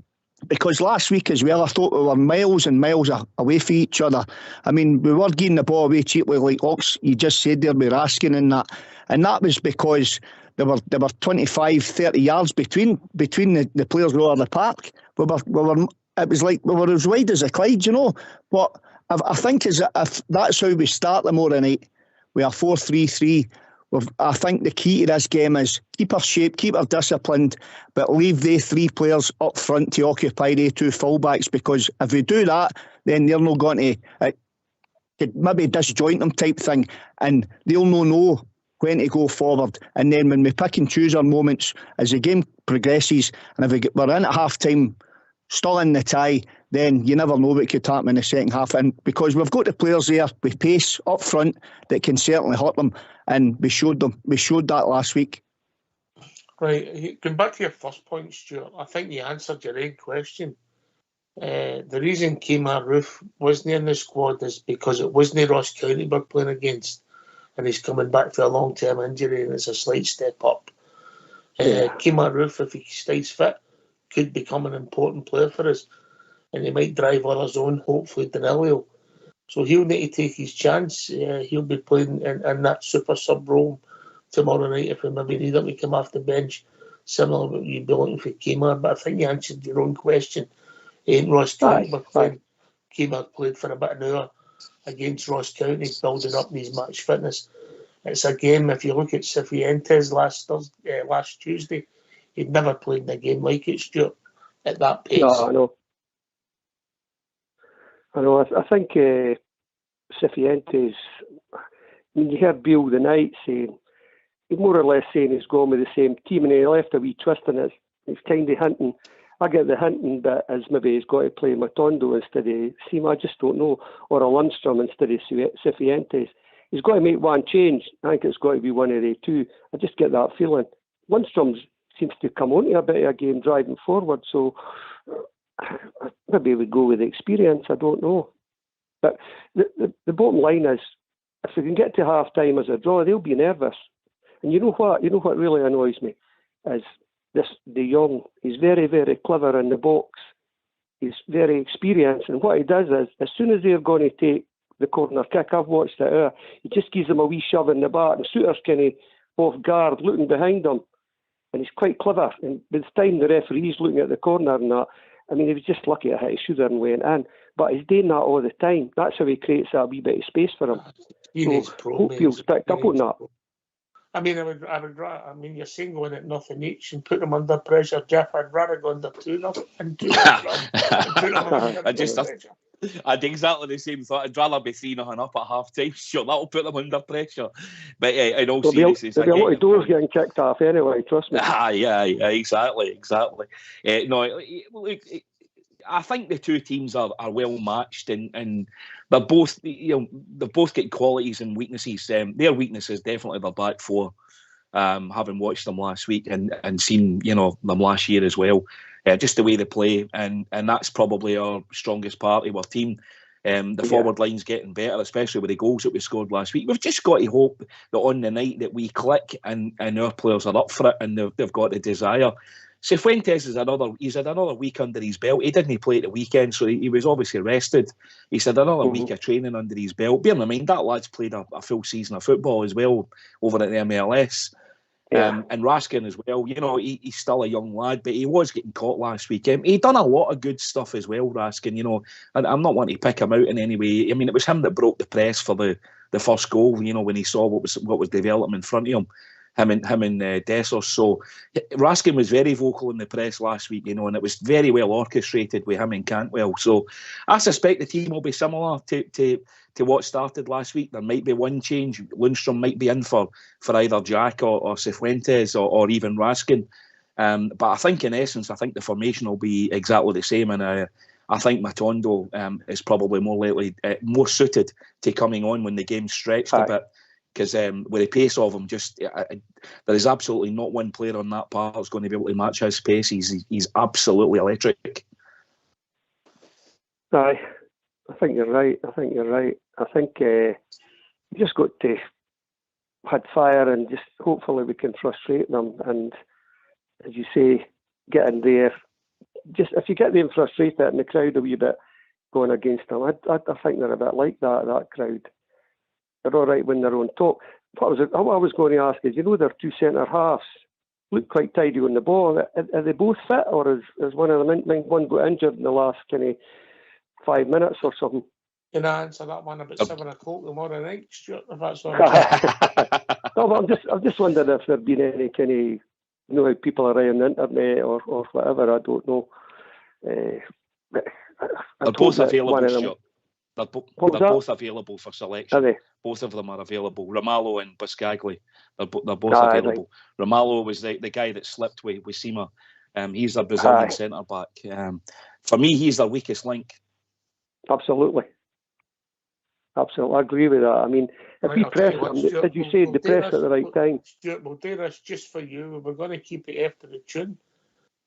Because last week as well, I thought we were miles and miles away from each other. I mean, we were getting the ball away cheaply, like Ox, you just said there, with Raskin and that. And that was because there were 25, 30 yards between the players over the park. It was like we were as wide as a Clyde, you know. But I think if that's how we start the more night, we are 4-3-3. I think the key to this game is keep our shape, keep our disciplined, but leave the three players up front to occupy the two fullbacks, because if we do that, then they're not going to maybe disjoint them type thing, and they'll not know when to go forward. And then when we pick and choose our moments as the game progresses, and if we're in at half-time still in the tie, then you never know what could happen in the second half. And because we've got the players there with pace up front that can certainly hurt them, and we showed that last week. Right, going back to your first point, Stuart, I think you answered your own question. The reason Kemar Roof wasn't in the squad is because it wasn't Ross County we're playing against, and he's coming back for a long-term injury, and it's a slight step up. Kemar Roof, if he stays fit, could become an important player for us, and he might drive on his own, hopefully, Danilo. So he'll need to take his chance. He'll be playing in that super sub role tomorrow night if we maybe need him to come off the bench, similar to what you'd be looking for Kemar. But I think you answered your own question. Ain't Ross County playing? Kemar played for about an hour against Ross County, building up his match fitness. It's a game, if you look at Cifuentes last Tuesday, he'd never played in a game like it, Stuart, at that pace. No, I know. I think Cifuentes, you heard Beale the night saying, he's more or less saying he's going with the same team, and he left a wee twist in it. He's kind of hinting. I get the hinting bit as maybe he's got to play Matondo instead of Seema, I just don't know, or a Lundstrom instead of Cifuentes. He's got to make one change. I think it's got to be one of the two. I just get that feeling. Lundstrom seems to come onto a bit of a game driving forward, so maybe we go with the experience, I don't know. But the bottom line is, if we can get to half time as a draw, they'll be nervous. And you know what really annoys me is this De Jong, he's very, very clever in the box. He's very experienced, and what he does is, as soon as they're going to take the corner kick, I've watched it, he just gives them a wee shove in the back, and Souttar's kind of off guard, looking behind him, and he's quite clever. And by the time the referee's looking at the corner and that, I mean, he was just lucky that his shoulder and went in, but he's doing that all the time. That's how he creates that wee bit of space for him. So Hopefield's picked up on that. I mean, you're saying going at nothing each and put them under pressure. Jeff, I'd rather go under 2-0 and 2-0. I'd exactly the same thought. I'd rather be 3-0 up at half time. Sure, that'll put them under pressure. But in all seriousness, there'll be a lot of doors getting kicked off anyway, trust me. Yeah, exactly. No, look, I think the two teams are well matched, and they're both, they've both got qualities and weaknesses. Their weakness is definitely their back four. Having watched them last week and seen them last year as well, just the way they play, and that's probably our strongest part of our team. The forward line's getting better, especially with the goals that we scored last week. We've just got to hope that on the night that we click and our players are up for it and they've got the desire. Cifuentes he's had another week under his belt. He didn't play at the weekend, so he was obviously rested. He's had another week of training under his belt. Bearing in mind, that lad's played a full season of football as well over at the MLS. And Raskin as well. He's still a young lad, but he was getting caught last week. He done a lot of good stuff as well, Raskin. And I'm not wanting to pick him out in any way. I mean, it was him that broke the press for the first goal. When he saw what was developing in front of him. Him and Dessers. So Raskin was very vocal in the press last week, and it was very well orchestrated with him and Cantwell. So I suspect the team will be similar to what started last week. There might be one change. Lundstrom might be in for either Jack or Cifuentes or even Raskin. But I think in essence, the formation will be exactly the same, and I think Matondo is probably more suited to coming on when the game's stretched a bit. Because with the pace of him, there is absolutely not one player on that part who's going to be able to match his pace. He's absolutely electric. Aye, I think you're right. I think you just got to had fire and just hopefully we can frustrate them. And as you say, get in there. Just if you get them frustrated and the crowd a wee bit going against them, I think they're a bit like that crowd. They're all right when they're on top. What I was going to ask is, their two centre halves look quite tidy on the ball. Are they both fit, or is one of them one got injured in the last kind of 5 minutes or something? Can I answer that one about 7 o'clock tomorrow night, Stuart? If that's all right. No, but I'm just wondering if there'd been any kind of, how people are on the internet or whatever. I don't know. They're both available, Stuart. They're both available for selection. Are they? Both of them are available. Ramalho and Buscagli, they're both available. Right. Ramalho was the guy that slipped with Sima. He's a Brazilian centre back. For me, he's the weakest link. Absolutely. I agree with that. I mean, if we press them, as you said, the press at the right time. Stuart, we'll do this just for you. We're going to keep it after the tune.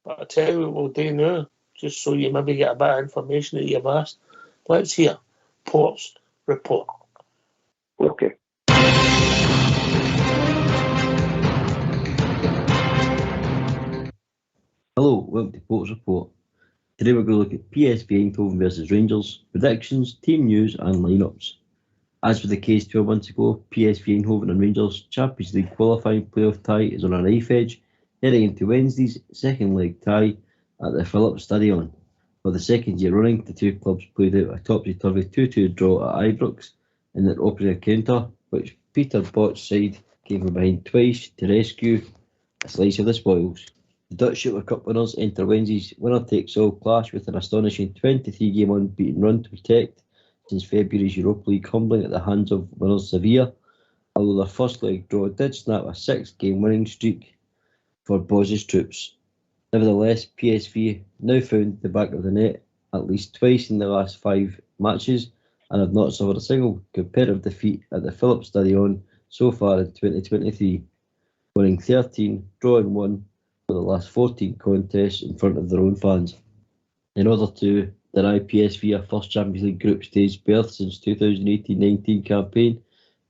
But I'll tell you what we'll do now, just so you maybe get a bit of information that you've asked. Let's hear Port's report. Okay. Hello, welcome to Port's report. Today we're going to look at PSV Eindhoven versus Rangers, predictions, team news and lineups. As for the case 12 months ago, PSV Eindhoven and Rangers Champions League qualifying playoff tie is on a knife edge, heading into Wednesday's second leg tie at the Philips Stadion. For the second year running, the two clubs played out a topsy-turvy 2-2 draw at Ibrox in their opening encounter, which Peter Bott's side came from behind twice to rescue a slice of the spoils. The Dutch Super Cup winners enter Wednesday's winner-takes-all clash with an astonishing 23-game unbeaten run to protect since February's Europa League humbling at the hands of winners Sevilla, although their first leg draw did snap a 6-game winning streak for Boz's troops. Nevertheless, PSV now found the back of the net at least twice in the last 5 matches and have not suffered a single competitive defeat at the Philips Stadion so far in 2023, winning 13, drawing 1 for the last 14 contests in front of their own fans. In order to deny PSV a first Champions League group stage berth since 2018-19 campaign,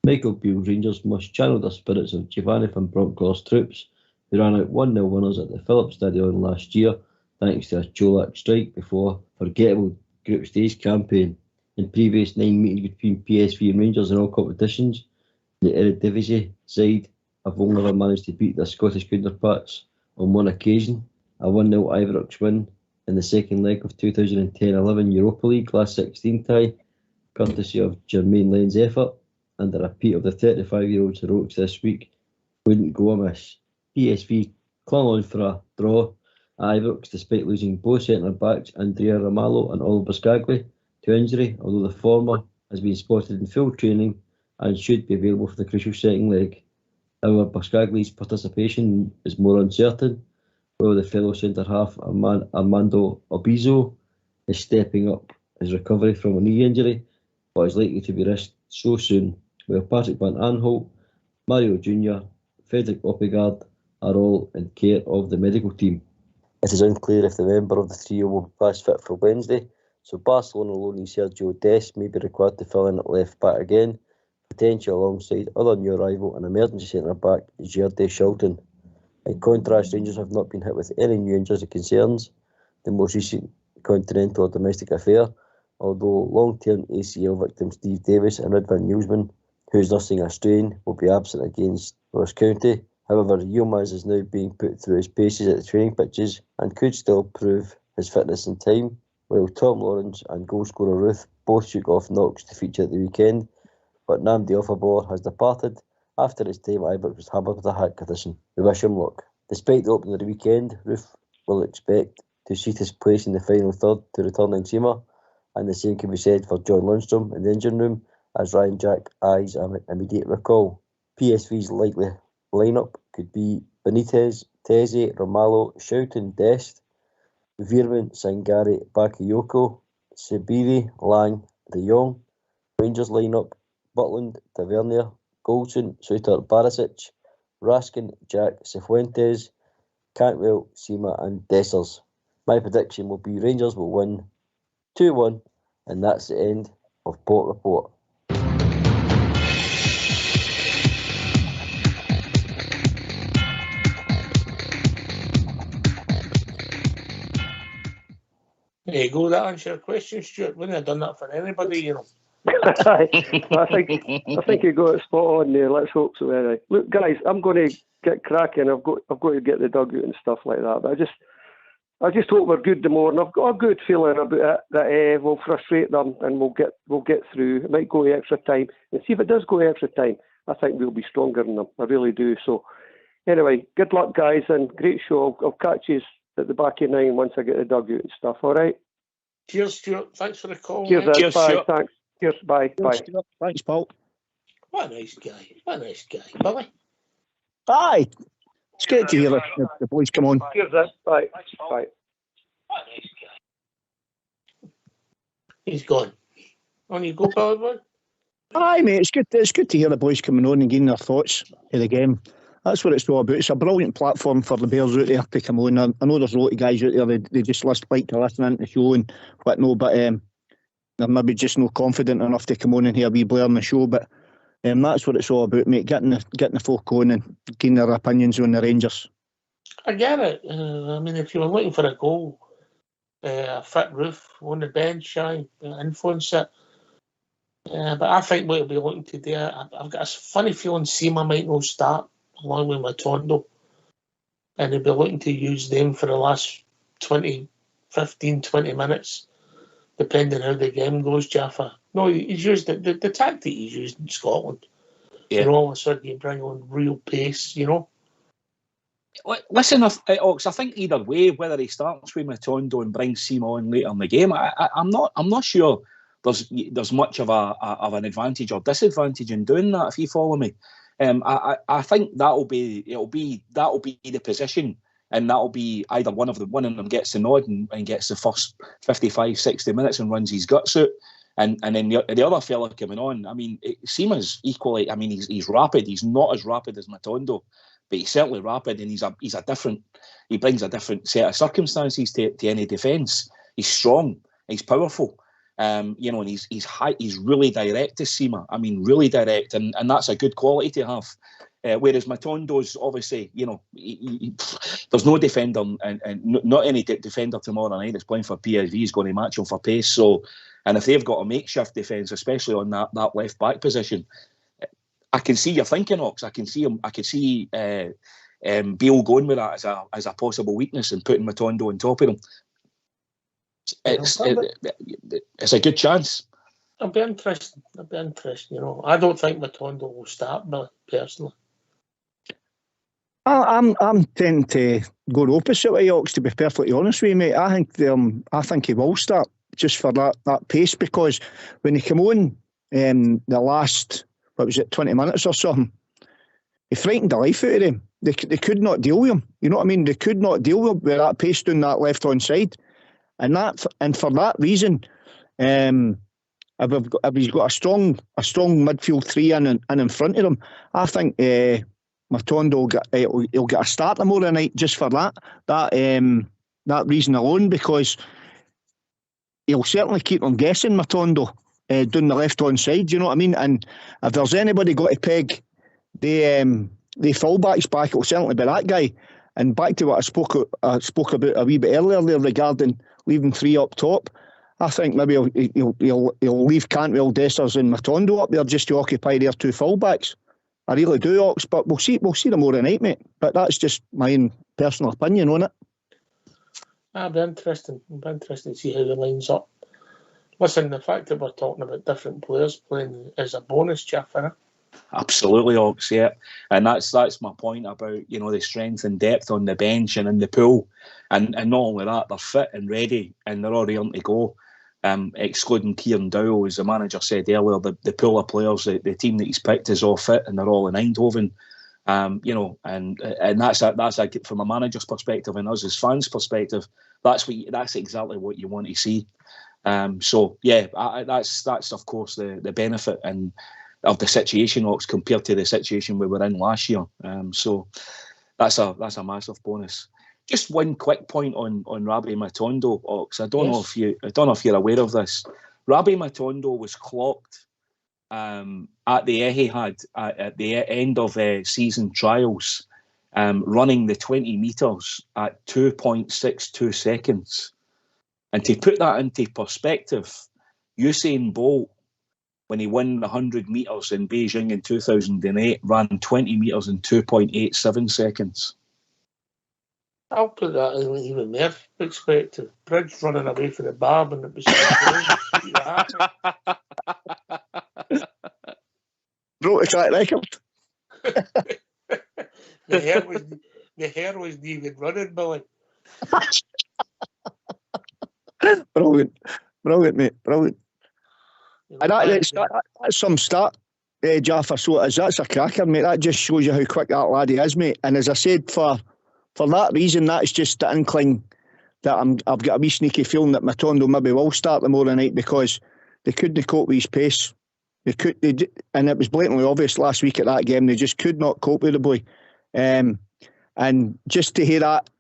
Michael Beale's Rangers must channel the spirits of Giovanni van Bronckhorst's troops, who ran out 1-0 winners at the Phillips Stadium last year thanks to a Cholak strike before a forgettable group stage campaign. In previous 9 meetings between PSV and Rangers in all competitions, the Eredivisie side have only ever managed to beat their Scottish counterparts on one occasion, a 1-0 Ibrox win in the second leg of 2010-11 Europa League last 16 tie, courtesy of Jermaine Len's effort, and a repeat of the 35-year-old's heroics this week wouldn't go amiss. PSV clung on for a draw at Ibrox despite losing both centre-backs Andrea Ramalho and Oliver Skagli to injury, although the former has been spotted in full training and should be available for the crucial second leg. However, Baskagli's participation is more uncertain, while the fellow centre-half Armando Obizo is stepping up his recovery from a knee injury, but is likely to be risked so soon, while Patrick Van Aanholt, Mario Jr., Frederick Oppegard are all in care of the medical team. It is unclear if the member of the trio will be past fit for Wednesday, so Barcelona loanee Sergio Dest may be required to fill in at left back again, potentially alongside other new arrival and emergency centre-back Gerde Schulten. In contrast, Rangers have not been hit with any new injuries or concerns, the most recent continental or domestic affair, although long-term ACL victim Steve Davis and Ridvan Newsman, who is nursing a strain, will be absent against Ross County. However, Yilmaz is now being put through his paces at the training pitches and could still prove his fitness in time, while Tom Lawrence and goalscorer Ruth both shook off knocks to feature at the weekend, but Namdi Ofabor has departed after his time at Ibrox was hampered with a heart condition. We wish him luck. Despite the opening of the weekend, Ruth will expect to seat his place in the final third to returning Seamer, and the same can be said for John Lundstrom in the engine room, as Ryan Jack eyes an immediate recall. PSV's likely lineup could be Benitez, Teze, Ramalho, Schouten, Dest, Veerman, Sangari, Bakayoko, Sibiri, Lang, De Jong. Rangers lineup: Butland, Tavernier, Goldson, Suter, Barisic, Raskin, Jack, Cifuentes, Cantwell, Sima and Dessers. My prediction will be Rangers will win 2-1, and that's the end of Port Report. There you go, that answers your question, Stuart. Wouldn't have done that for anybody, you know. I think you got it spot on there. Let's hope so. Anyway, look, guys, I'm going to get cracking. I've got to get the dugout and stuff like that. But I just hope we're good tomorrow. And I've got a good feeling about it that we'll frustrate them and we'll get through. It might go to extra time, and see if it does go to extra time, I think we'll be stronger than them. I really do. So, anyway, good luck, guys, and great show. I'll catch you at the back of 9 once I get the dugout and stuff. All right. Cheers, Stuart. Thanks for the call. Cheers, Ed. Cheers, Bye. Stuart. Thanks. Cheers. Bye. Cheers, Bye. Stuart. Thanks, Paul. What a nice guy. What a nice guy. Billy. Aye. It's good to hear the boys come on. Cheers, Ed. Bye. Bye. What a nice guy. He's gone. On you go, Billy boy. Aye, mate, it's good to hear the boys coming on and getting their thoughts of the game. That's what it's all about. It's a brilliant platform for the Bears out there to come on. I know there's a lot of guys out there, they just like to listen into the show and whatnot, but they're maybe just not confident enough to come on and hear a wee blare on the show. But that's what it's all about, mate, getting the folk on and getting their opinions on the Rangers. I get it. I mean, if you were looking for a goal, a fit roof on the bench, influence it. But I think what he'll be looking to do, I've got a funny feeling Seema might not start along with Matondo, and he'll be looking to use them for the last 20 minutes, depending how the game goes, Jaffa. No, he's used the tactic he's used in Scotland. Yeah. And all of a sudden you bring on real pace, you know. Listen, Ox, I think either way, whether he starts with Matondo and brings Seema on later in the game, I'm not sure there's much of an advantage or disadvantage in doing that, if you follow me. I think that'll be the position, and that'll be either one of them gets the nod and gets the first 55, 60 minutes and runs his guts out, and then the other fella coming on. I mean, Seema's equally. I mean, he's rapid. He's not as rapid as Matondo, but he's certainly rapid, and he's a different. He brings a different set of circumstances to any defence. He's strong. He's powerful. And he's high. He's really direct to Seema. I mean, really direct, and that's a good quality to have. Whereas Matondo's obviously, there's no defender and not any defender tomorrow night that's playing for PSV is going to match him for pace. So, and if they've got a makeshift defence, especially on that left back position, I can see your thinking, Ox. I can see him. I can see Beale going with that as a possible weakness and putting Matondo on top of him. It's a good chance. It'll be interesting. I don't think Matondo will start, Billy, personally. I'm tending to go the opposite way, Ox, to be perfectly honest with you, mate. I think he will start just for that pace, because when he came on the last, 20 minutes or something, he frightened the life out of them. They could not deal with him. You know what I mean? They could not deal with that pace down that left-hand side. And for that reason, if he's got a strong midfield three in front of him, I think Matondo will get a start tomorrow night just for that reason alone, because he'll certainly keep them guessing, Matondo, down the left-hand side, you know what I mean? And if there's anybody got to peg the fullbacks back, it'll certainly be that guy. And back to what I spoke about a wee bit earlier there regarding leaving three up top, I think maybe he'll leave Cantwell, Dessers and Matondo up there just to occupy their two fullbacks. I really do, Ox, but we'll see tomorrow night, mate. But that's just my own personal opinion on it. That'll be interesting. It'll be interesting to see how he lines up. Listen, the fact that we're talking about different players playing is a bonus, Jeff, isn't it? Absolutely, Ox, yeah. And that's my point about, the strength and depth on the bench and in the pool. And not only that, they're fit and ready and they're all ready to go. Excluding Kieran Dowell, as the manager said earlier, the pool of players, the team that he's picked is all fit and they're all in Eindhoven. And that's from a manager's perspective and us as fans' perspective, that's exactly what you want to see. That's of course the benefit and of the situation, Ox, compared to the situation we were in last year. So that's a massive bonus. Just one quick point on Robbie Matondo, Ox. I don't know if you're aware of this. Robbie Matondo was clocked at the Etihad at the end of season trials, running the 20 metres at 2.62 seconds. And to put that into perspective, Usain Bolt, when he won the 100 metres in Beijing in 2008, ran 20 metres in 2.87 seconds. I'll put that in even more perspective. Briggs running away from the bar and it was broke a track record. the hair wasn't even running, Billy. Brilliant, mate, brilliant. And that's some start, Jaffa. So that's a cracker, mate. That just shows you how quick that laddie is, mate. And as I said, for that reason, that's just the inkling that I've got a wee sneaky feeling that Matondo maybe will start tomorrow night, because they couldn't cope with his pace. And it was blatantly obvious last week at that game. They just could not cope with the boy. And just to hear that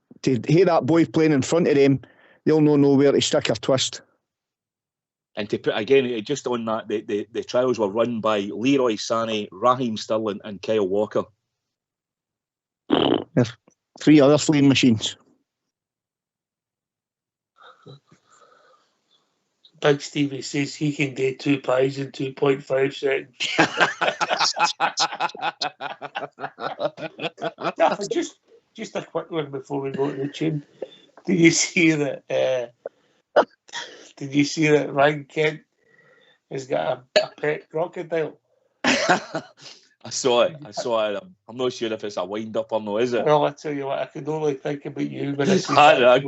boy playing in front of them, they'll know where to stick or twist. And to put again, just on that, the trials were run by Leroy Sané, Raheem Sterling, and Kyle Walker. There's 3 other fleeing machines. Big Stevie says he can do 2 pies in 2.5 seconds. Just a quick one before we go to the tune. Did you see that Ryan Kent has got a pet crocodile? I saw it. I'm not sure if it's a wind up or no, is it? Well, I tell you what, I can only think about you when I see that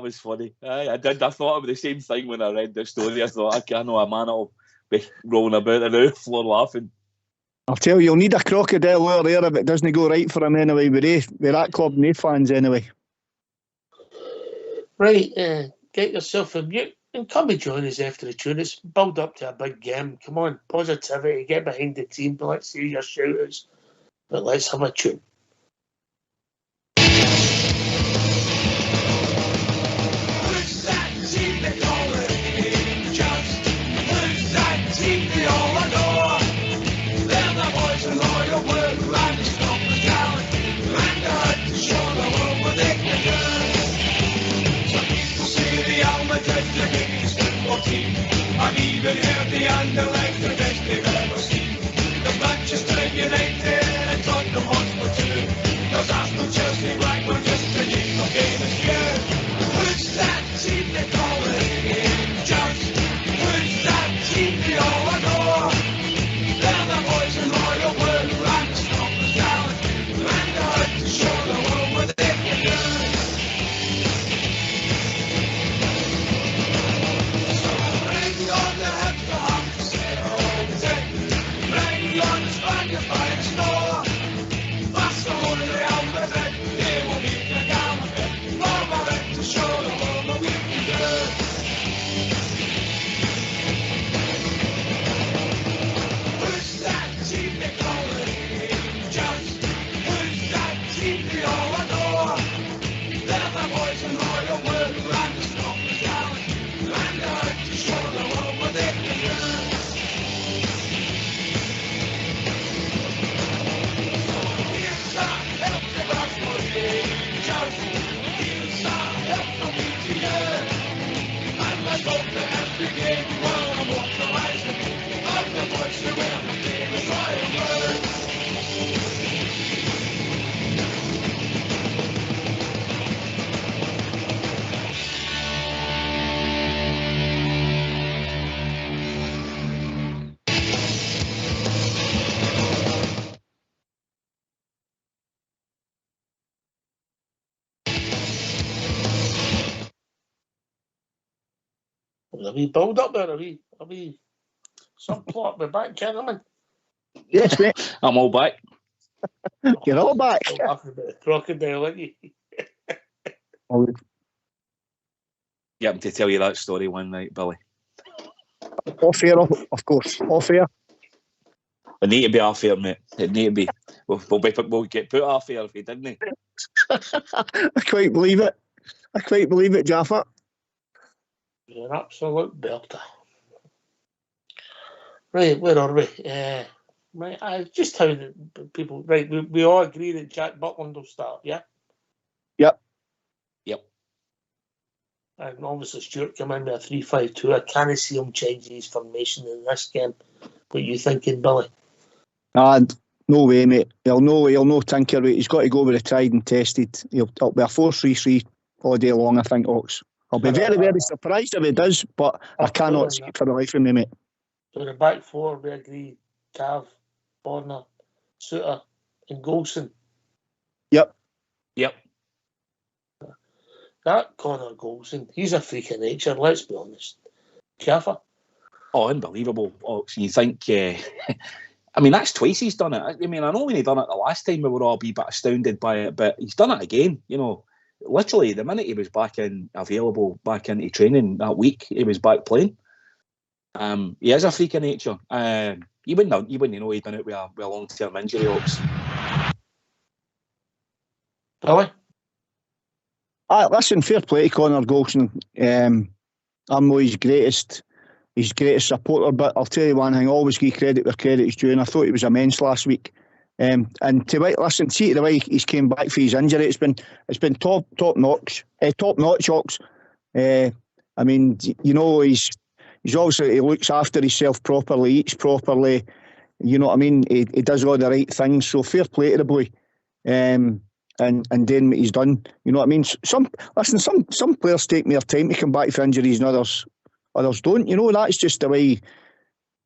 was funny. I thought of the same thing when I read the story. I thought, I know a man will be rolling about on the floor laughing. I'll tell you, you'll need a crocodile over there if it doesn't go right for him anyway. With that club and they fans anyway. Right, get yourself a mute and come and join us after the tune. It's build up to a big game. Come on, positivity, get behind the team. Let's hear your shoutouts. But let's have a tune. Who's that team they call it? Just who's that team they all A wee build up there, a wee some plot me back, gentlemen. Yes, mate. I'm all back. You're all back. Still laughing about the crocodile, aren't you? You happen to tell you that story one night, Billy. Off air, of course. Off air. It need to be off air, mate. It need to be. We'll get put off air if we didn't. I quite believe it, Jaffa. You're an absolute belter. Right, where are we? Right, just how the people. Right, we all agree that Jack Butland will start, yeah? Yep. And obviously Stuart came in with a 3-5-2. I can't see him changing his formation in this game. What are you thinking, Billy? And no way, mate. He'll no tinker with it. He's got to go with the tried and tested. It'll be a 4-3-3 all day long, I think, Ox. I'll be very, very surprised if he does, but I cannot see it for the life of me, mate. So the back four, we agree, Cav, Borna, Suter and Golson. Yep. That Connor Golson, he's a freak of nature, let's be honest. Jaffa? Oh, unbelievable, Ox. You think... I mean, that's twice he's done it. I mean, I know when he done it the last time we were all a bit astounded by it, but he's done it again, you know. Literally, the minute he was available back into training that week, he was back playing. He is a freak of nature. You wouldn't know he'd done it with a long-term injury, Ox. Billy? Listen, fair play to Connor Golson. I'm not his greatest supporter, but I'll tell you one thing, always give credit where credit is due, and I thought he was immense last week. And see the way he's came back for his injury, it's been top notch, Ox. I mean, you know, he's obviously, he looks after himself properly, eats properly, you know what I mean? He does all the right things, so fair play to the boy. And then what he's done, you know what I mean? Some players take more time to come back from injuries and others don't. You know, that's just the way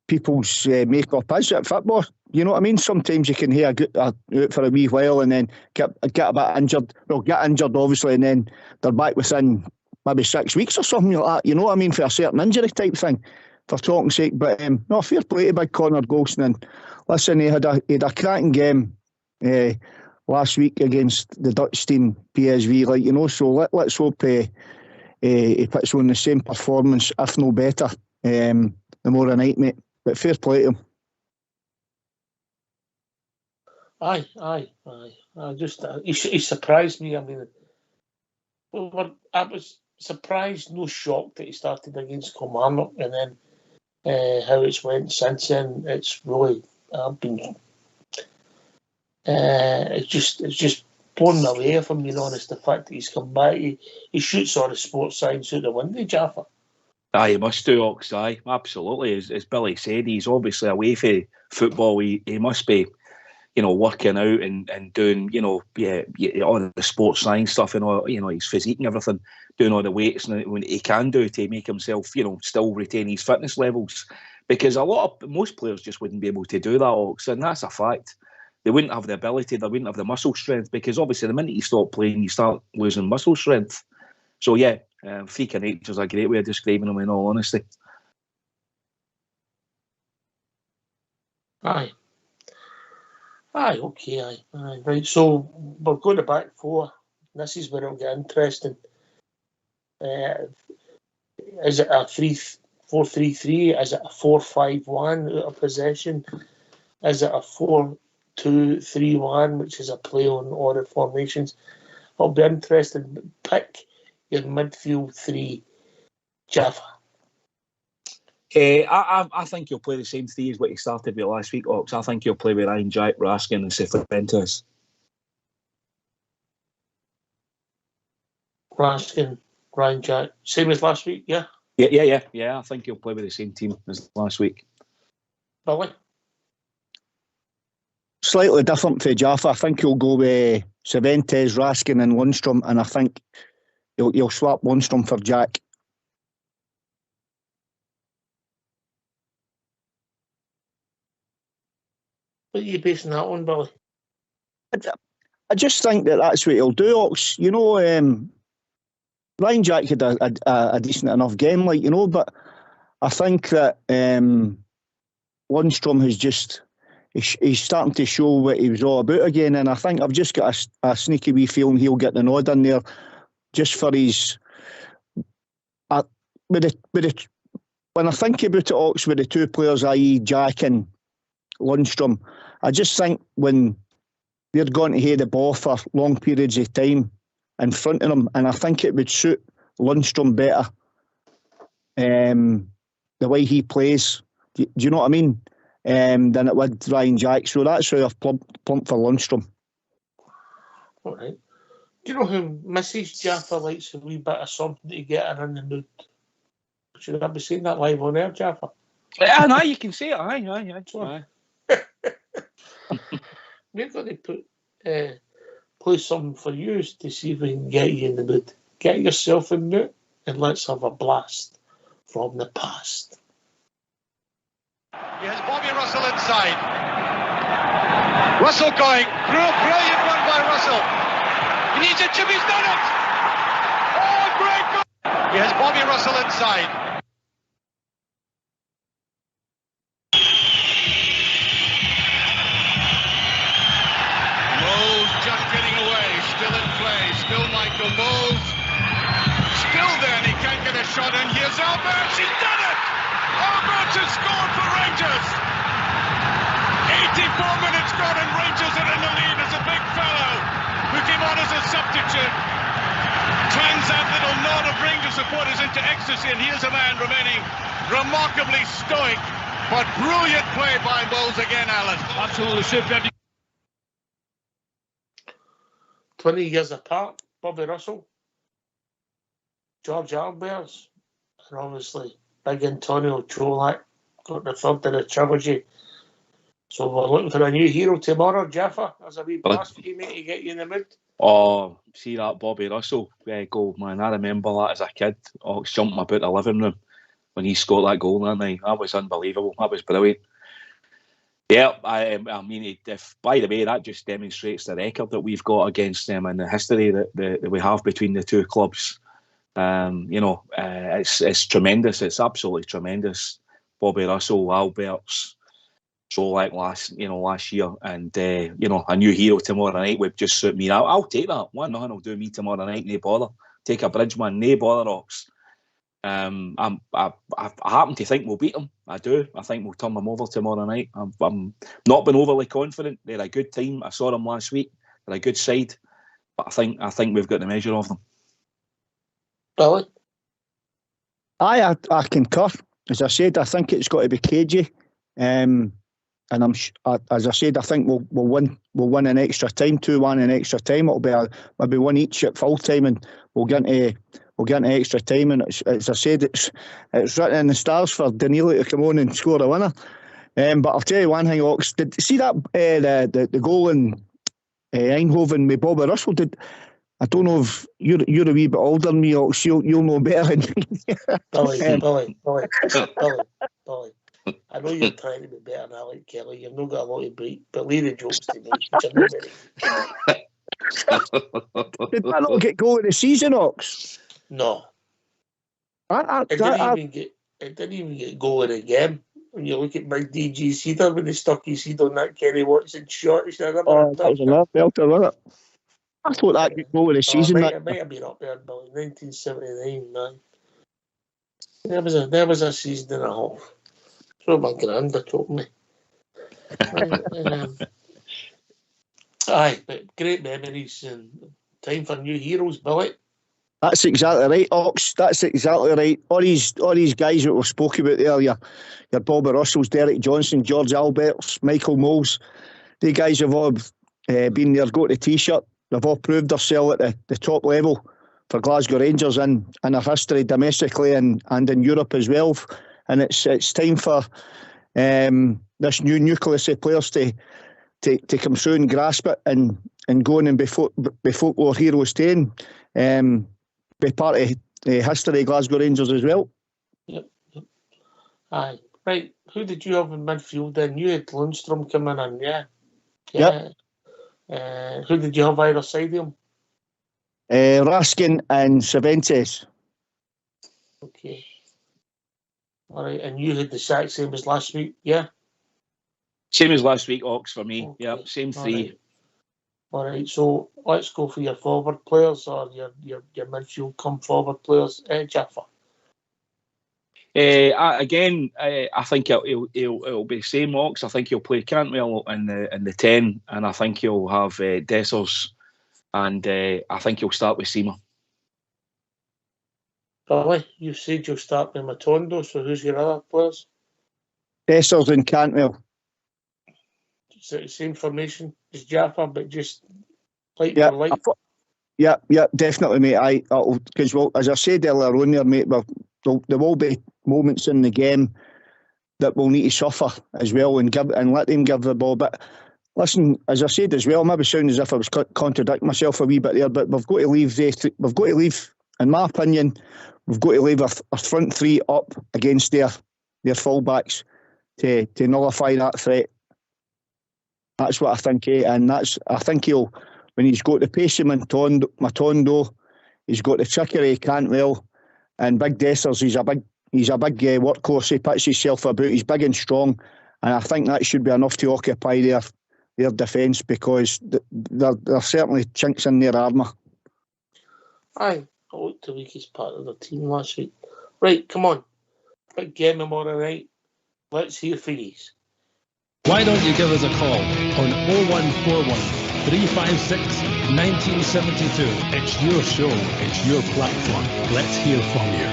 people's make-up is at football. You know what I mean? Sometimes you can hear out for a wee while and then get a bit injured. Well, get injured, obviously, and then they're back within maybe 6 weeks or something like that. You know what I mean? For a certain injury type thing, for talking's sake. But no, fair play to big Connor Golson. And listen, he had a cracking game last week against the Dutch team, PSV, like, you know, so let's hope he puts on the same performance, if no better, tomorrow night, mate. But fair play to him. Aye. He surprised me. I mean, I was surprised, no shock that he started against Kilmarnock, and then how it's went since then. It's really, it's just blown me away, if I'm being honest. The fact that he's come back, he shoots all the sports science out the window, Jaffa. Aye, he must do, Ox. Aye, absolutely. As Billy said, he's obviously away from football. He must be, you know, working out and doing, you know, all the sports science stuff and all, you know, his physique and everything, doing all the weights and what he can do to make himself, you know, still retain his fitness levels. Because most players just wouldn't be able to do that, Ox, and that's a fact. They wouldn't have the ability, they wouldn't have the muscle strength, because obviously the minute you stop playing, you start losing muscle strength. So yeah, freak of nature is a great way of describing him, in all honesty. Aye, okay. Right, so we're going to back four. This is where it'll get interesting. Is it a 4-3-3? Is it a 4-5-1 out of possession? Is it a 4-2-3-1, which is a play on all the formations? It'll be interesting. Pick your midfield three, Jaffa. I think he'll play the same three as what he started with last week, Ox. I think he'll play with Ryan Jack, Raskin and Cifuentes. Raskin, Ryan Jack. Same as last week, yeah? Yeah. I think he'll play with the same team as last week. Billy? Slightly different for Jaffa. I think he'll go with Cervantes, Raskin and Lundstrom, and I think he'll swap Lundstrom for Jack. What are you basing that on, Billy? I just think that's what he'll do, Ox. You know, Ryan Jack had a decent enough game, like, you know, but I think that Lundstrom has just... He's starting to show what he was all about again, and I think I've just got a sneaky wee feeling he'll get the nod in there, just for his. When I think about it, Ox, with the two players, i.e. Jack and Lundstrom, I just think when they're going to head the ball for long periods of time in front of them, and I think it would suit Lundstrom better, the way he plays. Do you know what I mean? Than it would Ryan Jack. So that's why I've plumped for Lundstrom. All right. Do you know who Mrs. Jaffa likes a wee bit of something to get her in the mood? Should I be saying that live on air, Jaffa? No, you can say it. Aye. We're going to play something for you to see if we can get you in the mood. Get yourself in the mood and let's have a blast from the past. Here's Bobby Russell inside. Russell going through. Brilliant one by Russell. He needs it. Jimmy's done it. Oh, great goal. Here's Bobby Russell inside. Moles just getting away. Still in play. Still Michael Moles. Still there. He can't get a shot in. Here's Alberts. He's done it. Alberts has scored for Rangers. 84 minutes gone and Rangers are in the lead as a big fellow who came on as a substitute turns that little knot of Rangers supporters into ecstasy, and here's a man remaining remarkably stoic, but brilliant play by Bowles again, Alan. Absolutely superb. 20 years apart, Bobby Russell, George Alberts, and obviously Big Antonio Cholak got the third in the trilogy. So we're looking for a new hero tomorrow, Jaffa. There's a wee blast for you, mate, to get you in the mood. Oh, see that Bobby Russell goal, man. I remember that as a kid. I was jumping about the living room when he scored that goal that night. That was unbelievable. That was brilliant. Yeah, I mean, by the way, that just demonstrates the record that we've got against them and the history that we have between the two clubs. It's tremendous. It's absolutely tremendous. Bobby Russell, Alberts, Cholak last year, and a new hero tomorrow night would just suit me. I'll take that. 1-0 will do me tomorrow night. No bother. Take a Bridgeman. No bother, Ox. I happen to think we'll beat them. I do. I think we'll turn them over tomorrow night. I'm not been overly confident. They're a good team. I saw them last week. They're a good side, but I think we've got the measure of them. Billy? I concur. As I said, I think it's got to be cagey, and as I said, I think we'll win in extra time, 2-1 in extra time. It'll be maybe one each at full time, and we'll get into extra time. And as I said, it's written in the stars for Danilo to come on and score a winner. But I'll tell you one thing, Ox. Did see that the goal in Eindhoven with Bobby Russell? I don't know if you're a wee bit older than me, Ox. You'll know better. Billy. I know you're trying to be better than Alec Kelly. You've not got a lot to beat, but leave the jokes to me, which are not very. Did that not get goal of the season, Ox? No. It didn't even get goal of the game. When you look at my DG Cedar when they stuck his head on that Kenny Watson shot, that was another belter, wasn't it? I thought that got goal of the season. It might have been up there, Billy. 1979, man. There was a season and a half. So my granda told me. Aye, but great memories and time for new heroes, Billy. That's exactly right, Ox. That's exactly right. All these guys that we've spoken about there, your Bobby Russells, Derek Johnson, George Alberts, Michael Moles, the guys have all been there, got the T-shirt. They've all proved themselves at the top level Glasgow Rangers in our history domestically and in Europe as well. And it's time for this new nucleus of players to come through and grasp it and go in and be folklore heroes too, and be part of history of Glasgow Rangers as well. Yep. Aye. Right. Who did you have in midfield then? You had Lundstrom coming in, yeah? Yep. Who did you have either side of him? Raskin and Cervantes. Okay. All right, and you had the exact same as last week, yeah? Same as last week, Ox, for me. Okay. Yep, same three. All right, so let's go for your forward players or your midfield come forward players, Jaffa. I think it'll be the same, Ox. I think he'll play Cantwell in the 10, and I think he'll have Dessers, and I think he'll start with Seamer. Billy, you said you'll start with Matondo, so who's your other players? Dessers and Cantwell. Same formation as Jaffa, but just light yeah, for light. Yeah, definitely, mate. Because as I said earlier on there, mate, there will be moments in the game that we'll need to suffer as well and let them give the ball. But listen, as I said as well, maybe sound as if I was contradicting myself a wee bit there, but we've got to leave. In my opinion, we've got to leave our front three up against their fullbacks to nullify that threat. That's what I think, and I think he'll, when he's got the pace of Matondo, he's got the trickery of Cantwell, and Big Dessers, he's a big workhorse. He puts himself about. He's big and strong, and I think that should be enough to occupy their defence, because there are certainly chinks in their armour. Aye, I looked the weakest part of the team last week. Right, come on, big game tomorrow night. Let's hear for yous. Why don't you give us a call on 0141 356 1972. It's your show, it's your platform. Let's hear from you.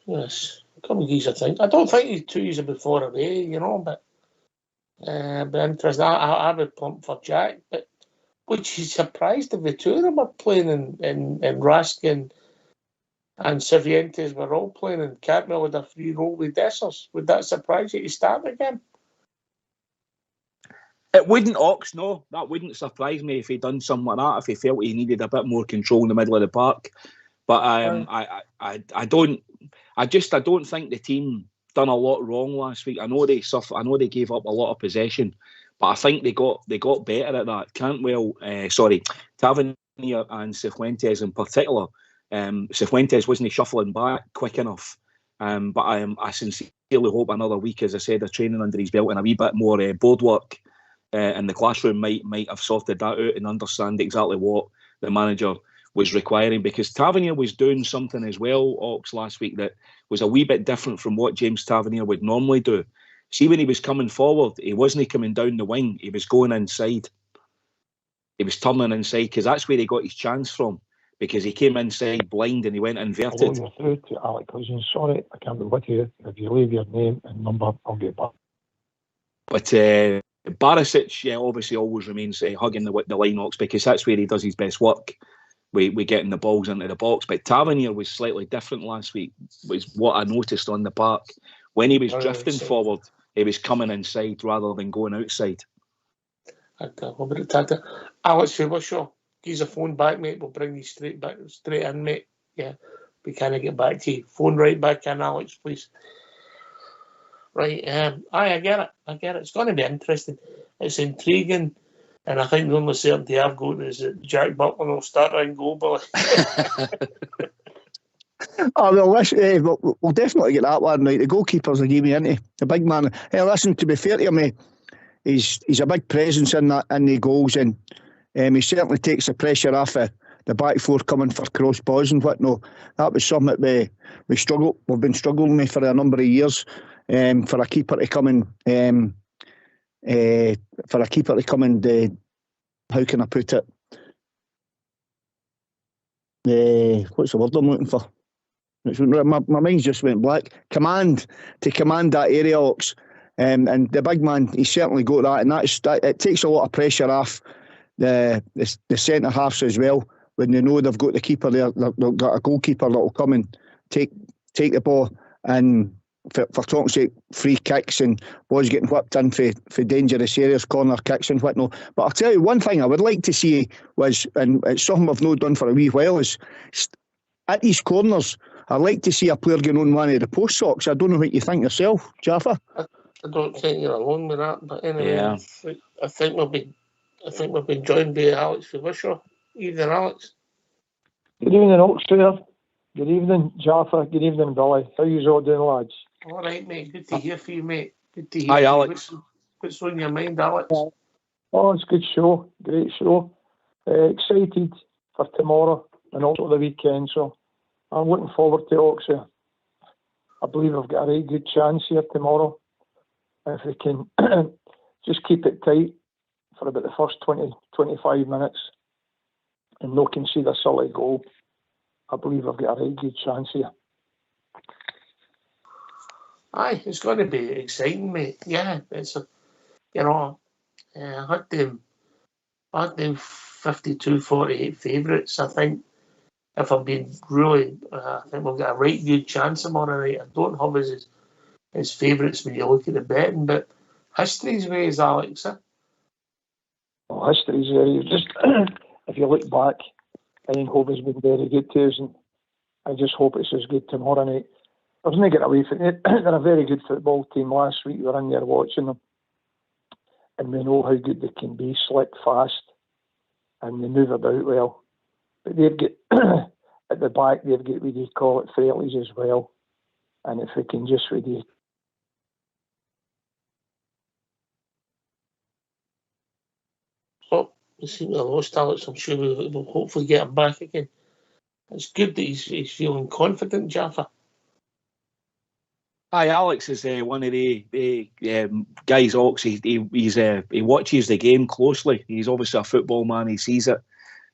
Yes. Come geese, I think. I don't think these two years before away, but interesting. I would plump for Jack, but which is surprised if the two of them are playing in Raskin and Cervantes were all playing, and Cantwell with a free role with Dessers. Would that surprise you to start again? It wouldn't, Ox, no. That wouldn't surprise me if he'd done something like that, if he felt he needed a bit more control in the middle of the park. But I don't think the team done a lot wrong last week. I know they gave up a lot of possession, but I think they got better at that. Tavernier and Cifuentes in particular. Cifuentes wasn't shuffling back quick enough, but I sincerely hope another week, as I said, of training under his belt and a wee bit more board work in the classroom might have sorted that out and understand exactly what the manager was requiring, because Tavernier was doing something as well, Ox, last week that was a wee bit different from what James Tavernier would normally do. See, when he was coming forward, he wasn't coming down the wing, he was going inside. He was turning inside, because that's where he got his chance from, because he came inside blind and he went inverted. Hello, you're through to Alec Cousins. Sorry, I can't be with you. If you leave your name and number, I'll get back. But Barisic, obviously always remains hugging the line, Ox, because that's where he does his best work. We getting the balls into the box. But Tavernier was slightly different last week, was what I noticed on the park. When he was drifting forward, he was coming inside rather than going outside. Alex Fabershaw, he's a phone back, mate. We'll bring you straight in, mate. Yeah, we kind of get back to you. Phone right back in, Alex, please. Right, I get it. It's going to be interesting. It's intriguing. And I think the only certainty I've got is that Jack Butland will start and go, Billy. We'll definitely get that one right. The goalkeeper's a game into the big man. Hey, listen, to be fair to me, he's a big presence in the goals, and he certainly takes the pressure off the back four coming for cross balls and whatnot. That was something that we've been struggling with for a number of years. For a keeper to come in, how can I put it? What's the word I'm looking for? My mind's just went blank. To command that area, Ox. And the big man, he's certainly got that, and it takes a lot of pressure off the centre halves as well, when they know they've got the keeper there, they've got a goalkeeper that will come and take the ball, and for talk's sake, free kicks and balls getting whipped in for dangerous areas, corner kicks and whatnot. But I'll tell you one thing I would like to see was, and it's something I've not done for a wee while, is at these corners, I'd like to see a player going on one of the post socks. I don't know what you think yourself, Jaffa. I don't think you're alone with that, but anyway, Yeah. I think we've been joined by Alex Fisher. Evening, Alex. Good evening, Oaks there. Good evening, Jaffa. Good evening, Billy. How you all doing, lads? All right, mate. Good to hear from you, mate. Good to hear Hi, from Alex. you. What's on your mind, Alex? Oh, it's a good show. Great show. Excited for tomorrow and also the weekend, so I'm looking forward to Oaks here. I believe I've got a very good chance here tomorrow. If we can just keep it tight for about the first 20-25 minutes and no concede a silly goal, I believe I've got a very good chance here. Aye, it's going to be exciting, mate. Yeah, it's I had them 52-48 favourites. I think if I'm being really, I think we've got a right good chance tomorrow night. I don't have as favourites when you look at the betting, but history's ways, Alex. Well, history's very just if you look back, I think Hove has been very good to us, and I just hope it's as good tomorrow night. I was going to get away from it. They're a very good football team. Last week we were in there watching them, and we know how good they can be, slick, fast, and they move about well. But they've got at the back, they've got what they call it frailties as well. And if we can just really We seem to have lost Alex. I'm sure we'll hopefully get him back again. It's good that he's feeling confident, Jaffa. Hi, Alex is one of the guys. Ox, he watches the game closely. He's obviously a football man. He sees it,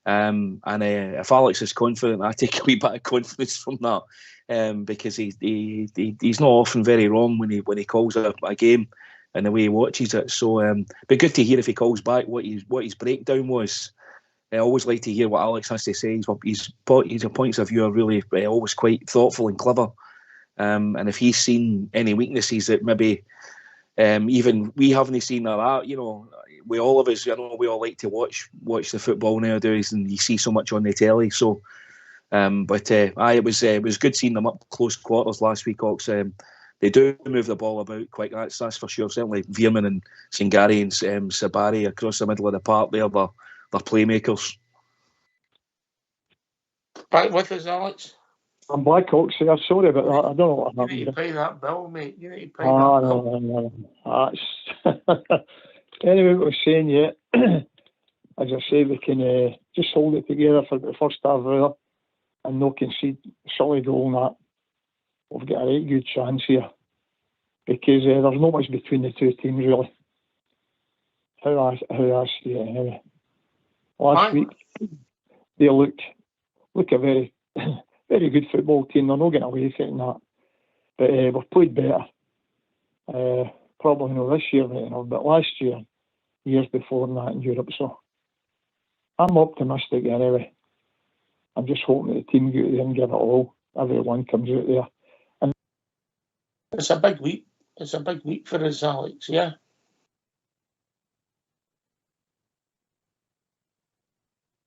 and if Alex is confident, I take a wee bit of confidence from that, because he's not often very wrong when he calls a game and the way he watches it. So, be good to hear if he calls back what his breakdown was. I always like to hear what Alex has to say. His points of view are really always quite thoughtful and clever. And if he's seen any weaknesses that maybe even we haven't seen that, we all of us, we all like to watch the football nowadays, and you see so much on the telly. So, it was good seeing them up close quarters last week, Ox. They do move the ball about quite. That's for sure. Certainly, Veerman and Singari and Sabari across the middle of the park. They're playmakers. Back with us, Alex. I'm back, Oaks here. Sorry about that. I don't know what happened. You need to pay that bill, mate. You need to pay that bill. No. Anyway, what I was saying, yeah, as I say, we can just hold it together for the first half hour and no concede solid goal and that. We've got a right good chance here because there's not much between the two teams, really. How I see it, anyway. Last week, they look a very, very good football team. They're not getting away from that. But we've played better. Probably not this year, but last year, years before that in Europe. So I'm optimistic anyway. I'm just hoping that the team get there and give it all. Everyone comes out there. And it's a big week. It's a big week for us, Alex, yeah.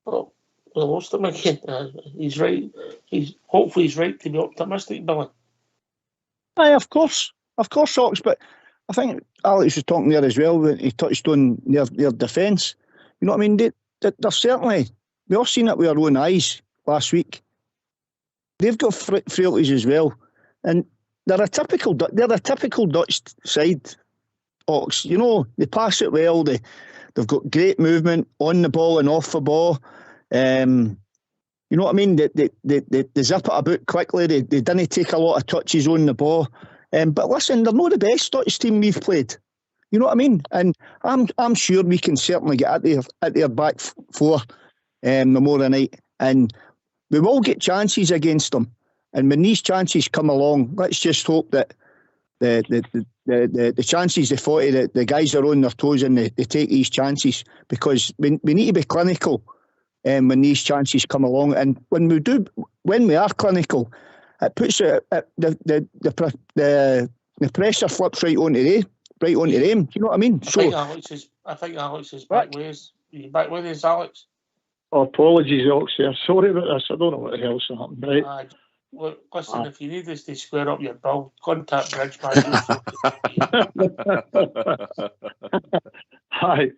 Well, we lost him again. He's right. Hopefully he's right to be optimistic, Billy. Aye, of course, Ox. But I think Alex was talking there as well when he touched on their defence. You know what I mean? They're certainly, we all seen it with our own eyes last week. They've got frailties as well, and they're a typical Dutch side. Ox, they pass it well. They've got great movement on the ball and off the ball. You know what I mean? They zip it about quickly. They didn't take a lot of touches on the ball. But listen, they're not the best Dutch team we've played. You know what I mean? And I'm sure we can certainly get at their back four tomorrow night. And we will get chances against them. And when these chances come along, let's just hope that the the chances they 40 that the guys are on their toes and they take these chances, because we need to be clinical when these chances come along, and when we are clinical, it puts the pressure flips right onto them. Do you know what I mean? I think Alex is back with us. Are you back with us, Alex? Oh, apologies, Oxy. Sorry about this. I don't know what the hell's happened. Right? Look, listen, if you need us to square up your bill, contact Bridgeman. Aye,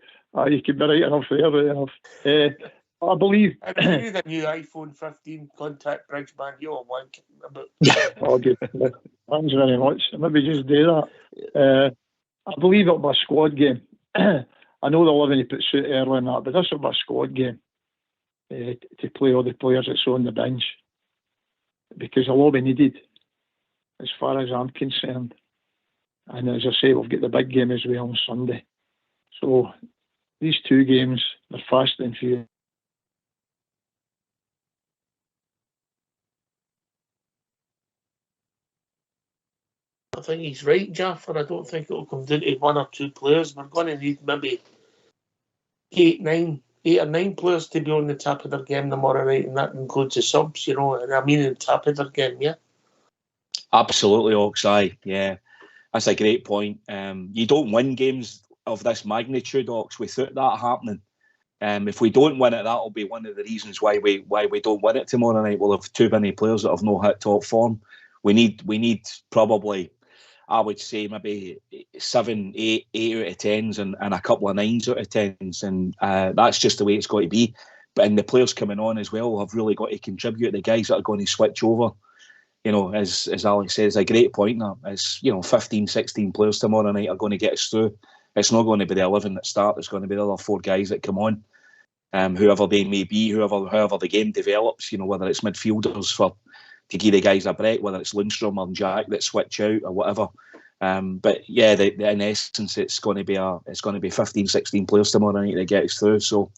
you can be right enough there, right enough. I believe. If you need a new iPhone 15, contact Bridgeman. You're wanking. Oh, good. Thanks very much. Maybe just do that. I believe it'll be a squad game. I know they'll have to put suit early in that, but this will be a squad game to play all the players that's on the bench, because they'll all be needed, as far as I'm concerned. And as I say, we've got the big game as well on Sunday. So these two games, they're fast and furious. I think he's right, Jaffer. I don't think it'll come down to one or two players. We're going to need maybe eight or nine players to be on the top of their game tomorrow night, and that includes the subs, and I mean on top of their game, yeah? Absolutely, Ox, yeah. That's a great point. You don't win games of this magnitude, Ox, without that happening. If we don't win it, that'll be one of the reasons why we don't win it tomorrow night. We'll have too many players that have no hit top form. We need probably, I would say, maybe 7, 8 out of 10s and a couple of 9s out of 10s, and that's just the way it's got to be. But and the players coming on as well have really got to contribute. The guys that are going to switch over, as Alex says, a great point now. It's 15, 16 players tomorrow night are going to get us through. It's not going to be the 11 that start. It's going to be the other 4 guys that come on, whoever they may be, however the game develops. Whether it's midfielders to give the guys a break, whether it's Lundstrom or Jack that switch out or whatever. But yeah, in essence, it's going to be 15, 16 players tomorrow night that get us through. So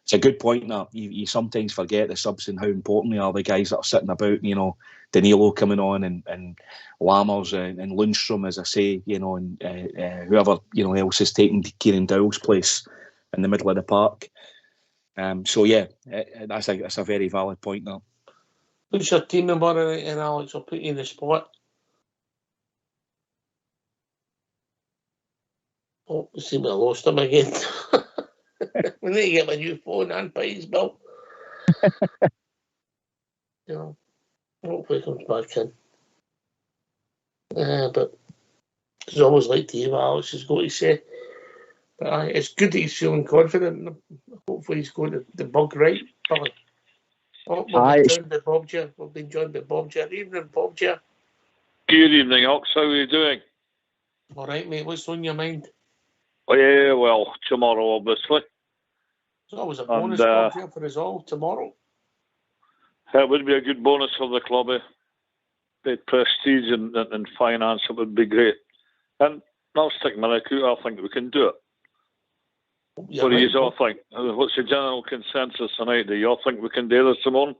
it's a good point now. You sometimes forget the subs and how important they are. The guys that are sitting about, Danilo coming on and Lammers and Lundstrom, as I say, and whoever else is taking Kieran Dowell's place in the middle of the park. So yeah, that's a very valid point now. Who's your team tomorrow night, and Alex? I'll put you in the spot. Oh, we seem to have lost him again. We need to get a new phone and pay his bill. Hopefully he comes back in. But it's always like to hear what Alex has got to say. But it's good that he's feeling confident. Hopefully he's going the bug right. Billy. Oh, we've been joined by Bob J. Evening, Bob J. Good evening, Ox. How are you doing? All right, mate. What's on your mind? Oh, yeah, well, tomorrow, obviously. It's always a bonus Bob J for us all tomorrow. It would be a good bonus for the club. Bit prestige and finance, it would be great. And I'll stick my neck out. I think we can do it. What do you all think? What's the general consensus tonight? Do you all think we can do this tomorrow?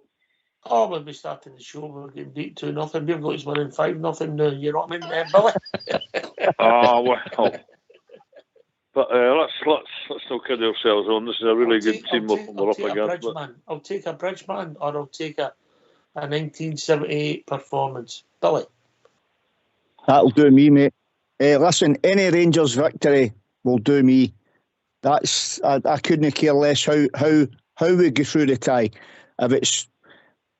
Oh, when we started the show, we were getting beat 2-0. We've got us winning 5-0 now. You know what I mean, Billy? Well. But let's not kid ourselves on. This is a really good team we're up against. I'll take a Bridgeman, or I'll take a 1978 performance. Billy? That'll do me, mate. Listen, any Rangers victory will do me. I couldn't care less how we go through the tie. If it's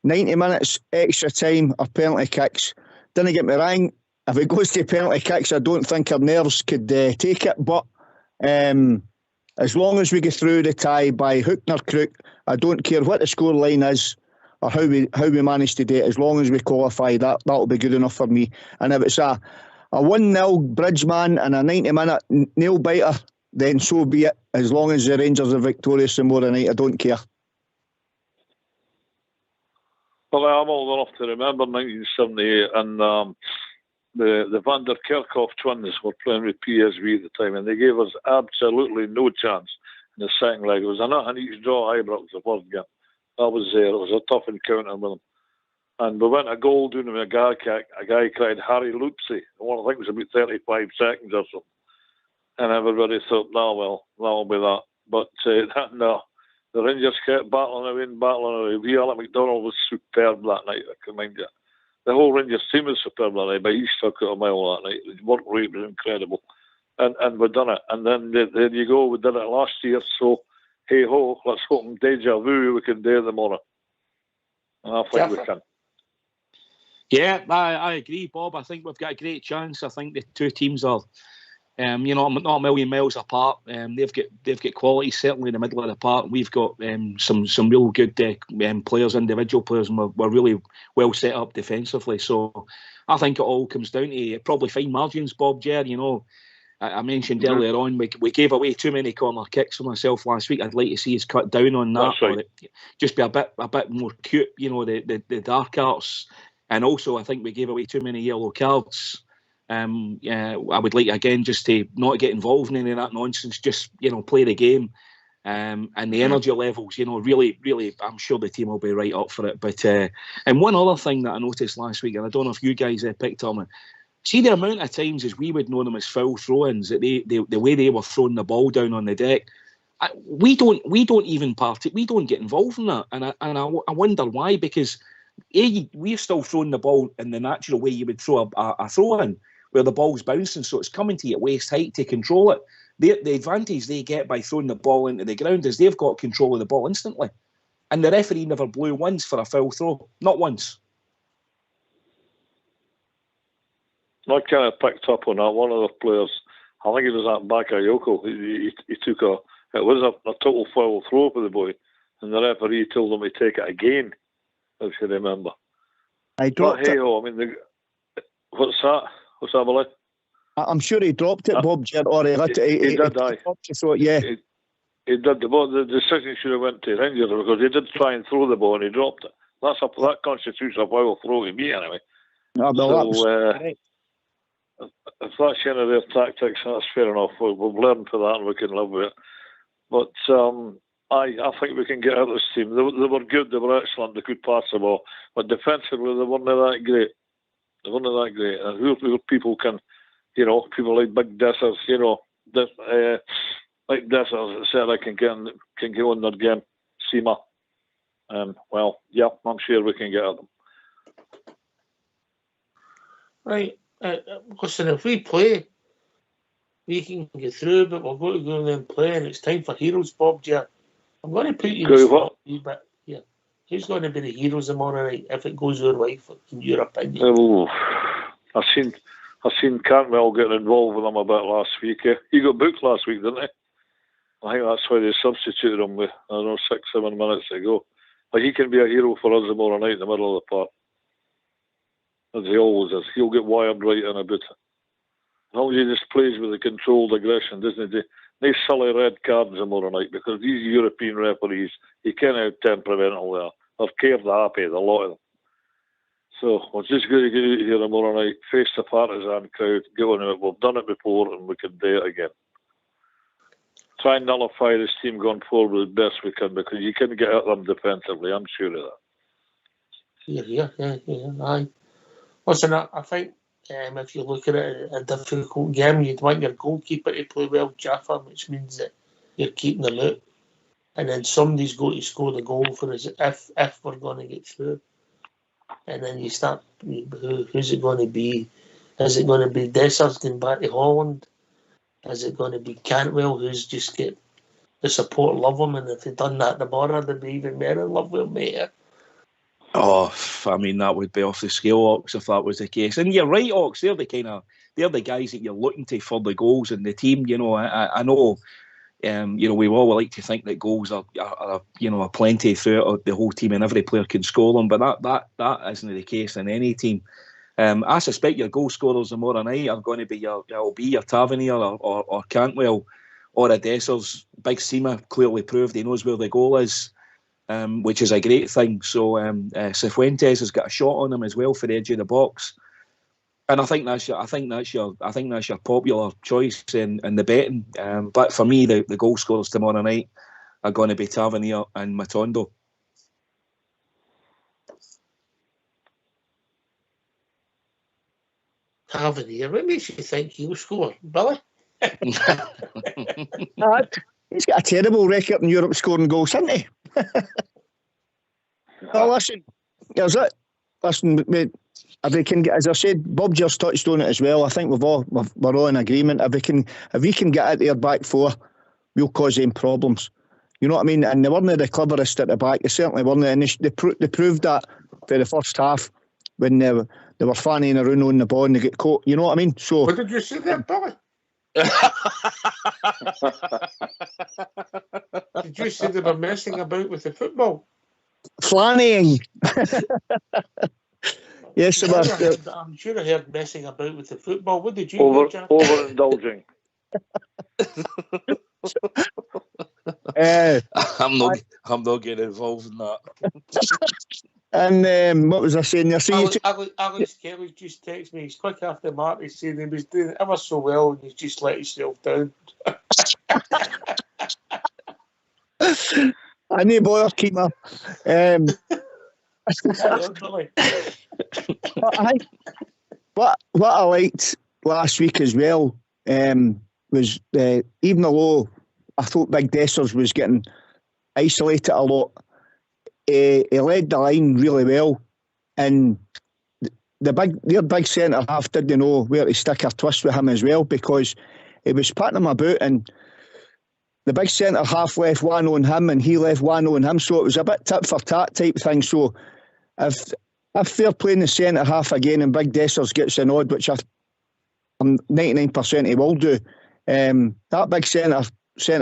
90 minutes extra time or penalty kicks, didn't get me wrong. If it goes to penalty kicks, I don't think our nerves could take it. But as long as we get through the tie by hook or crook, I don't care what the score line is or how we manage to do it. As long as we qualify, that'll be good enough for me. And if it's a 1-0 Bridgeman and a 90-minute nail biter, then so be it. As long as the Rangers are victorious tomorrow night, I don't care. Well, I'm old enough to remember 1978, and the Van der Kerkhoff twins were playing with PSV at the time, and they gave us absolutely no chance in the second leg. It was a nut and each draw Ibrox the first game. That was there. It was a tough encounter with them. And we went a goal doing with a guy cried Harry Loopsy. I think it was about 35 seconds or something. And everybody thought, no, well, that'll be that. But no, the Rangers kept battling away. Alan McDonald was superb that night, I can mind you. The whole Rangers team was superb that night, but he stuck out a mile that night. His work rate was incredible. And we've done it. And then there you go, we did it last year, so hey ho, let's hope in deja vu we can do it tomorrow. And I think we can. Yeah, I agree, Bob. I think we've got a great chance. I think the two teams are, not a million miles apart. They've got quality certainly in the middle of the park. We've got some real good players, individual players, and we're really well set up defensively. So I think it all comes down to probably fine margins, Bob, Jer. I mentioned earlier on we gave away too many corner kicks for myself last week. I'd like to see us cut down on that. That's right. Or just be a bit more cute, the dark arts. And also, I think we gave away too many yellow cards. I would like, again, just to not get involved in any of that nonsense, just, play the game. And the energy levels, really, really, I'm sure the team will be right up for it. But and one other thing that I noticed last week, and I don't know if you guys picked up on, see the amount of times as we would know them as foul throw-ins, that the way they were throwing the ball down on the deck, we don't even we don't get involved in that. And I wonder why, because we're still throwing the ball in the natural way you would throw a throw-in, where the ball's bouncing, so it's coming to you at waist height to control it. The advantage they get by throwing the ball into the ground is they've got control of the ball instantly. And the referee never blew once for a foul throw. Not once. I kind of picked up on that. One of the players, I think it was that Bakayoko, he took it was a total foul throw for the boy, and the referee told him to take it again, if you remember. I dropped it. I mean, what's that? What's that, Billy? I'm sure he dropped it, Bob. Or he did, aye. So, yeah. He did. The decision should have went to Rangers because he did try and throw the ball and he dropped it. That constitutes a foul throw to me, anyway. No, so, if that's any of their tactics, that's fair enough. We've learned for that and we can live with it. But I think we can get out of this team. They were good, they were excellent, they could pass the ball. But defensively, they weren't that great. And who people can, people like Big Dessers, like Dessers, said I can get on their game. Seema. Well, yeah, I'm sure we can get at them. Right. Listen, if we play, we can get through, but we're going to go and play, and it's time for heroes, Bob. Yeah, I'm going to put you in the spot a wee bit. Yeah, who's going to be the heroes tomorrow night if it goes our way, in your opinion? Oh, I've seen Cantwell getting involved with him a bit last week. He got booked last week, didn't he? I think that's why they substituted him with 6-7 minutes ago. But he can be a hero for us tomorrow night in the middle of the park. As he always is. He'll get wired right in a bit. As long as he just plays with the controlled aggression, doesn't he? Nice silly red cards tomorrow night, because these European referees, you can't have temperamental there. They're cared happy, the lot of them. So we're just going to get out here tomorrow night, face the partisan crowd, get on it. We've done it before and we can do it again. Try and nullify this team going forward as best we can, because you can get at them defensively, I'm sure of that. Yeah, aye. Listen, I think if you look at it, a difficult game, you'd want your goalkeeper to play well, Jaffa, which means that you're keeping them out. And then somebody's got to score the goal for us if we're going to get through. And then you start, who's it going to be? Is it going to be Dessers going back to Holland? Is it going to be Cantwell, who's just get the support, love him, and if they'd done that tomorrow, they'd be even more in love with him, mate? Oh, I mean, that would be off the scale, Ox, if that was the case. And you're right, Ox, they're the guys that you're looking to for the goals in the team. I know, we all like to think that goals are plenty throughout the whole team and every player can score them, but that isn't the case in any team. I suspect your goal scorers tomorrow night are going to be your Tavernier or Cantwell or a Dessers. Big Seema clearly proved he knows where the goal is. Which is a great thing. So Cifuentes has got a shot on him as well for the edge of the box, and I think that's your popular choice in the betting. But for me, the goal scorers tomorrow night are going to be Tavernier and Matondo. having here? What makes you think he'll score, Billy? He's got a terrible record in Europe scoring goals, hasn't he? No, listen, there's it. Listen, mate, if we can get, as I said, Bob just touched on it as well. I think we're all in agreement. If we can get out their back four, we'll cause them problems. You know what I mean? And they weren't the cleverest at the back. They certainly weren't. And they proved that for the first half when they were fanning around on the ball and they get caught. You know what I mean? So. What did you say there, Billy? Did you say they were messing about with the football? Flanning. Yes, I'm sure I heard messing about with the football. What did you hear, Jack? Overindulging. I'm not getting involved in that. And what was I saying there? So Alex Kelly just texted me. He's quick after the mark. He's saying he was doing ever so well and he's just let himself down. I need bother keeper. What I liked last week as well was even though I thought Big Dessers was getting isolated a lot, he led the line really well, and their big centre half didn't know where to stick a twist with him as well, because he was patting him about and the big centre half left one on him and he left one on him, so it was a bit tit for tat type thing. So if they're playing the centre half again and Big Dessers gets a nod, which I'm 99% he will do, that big centre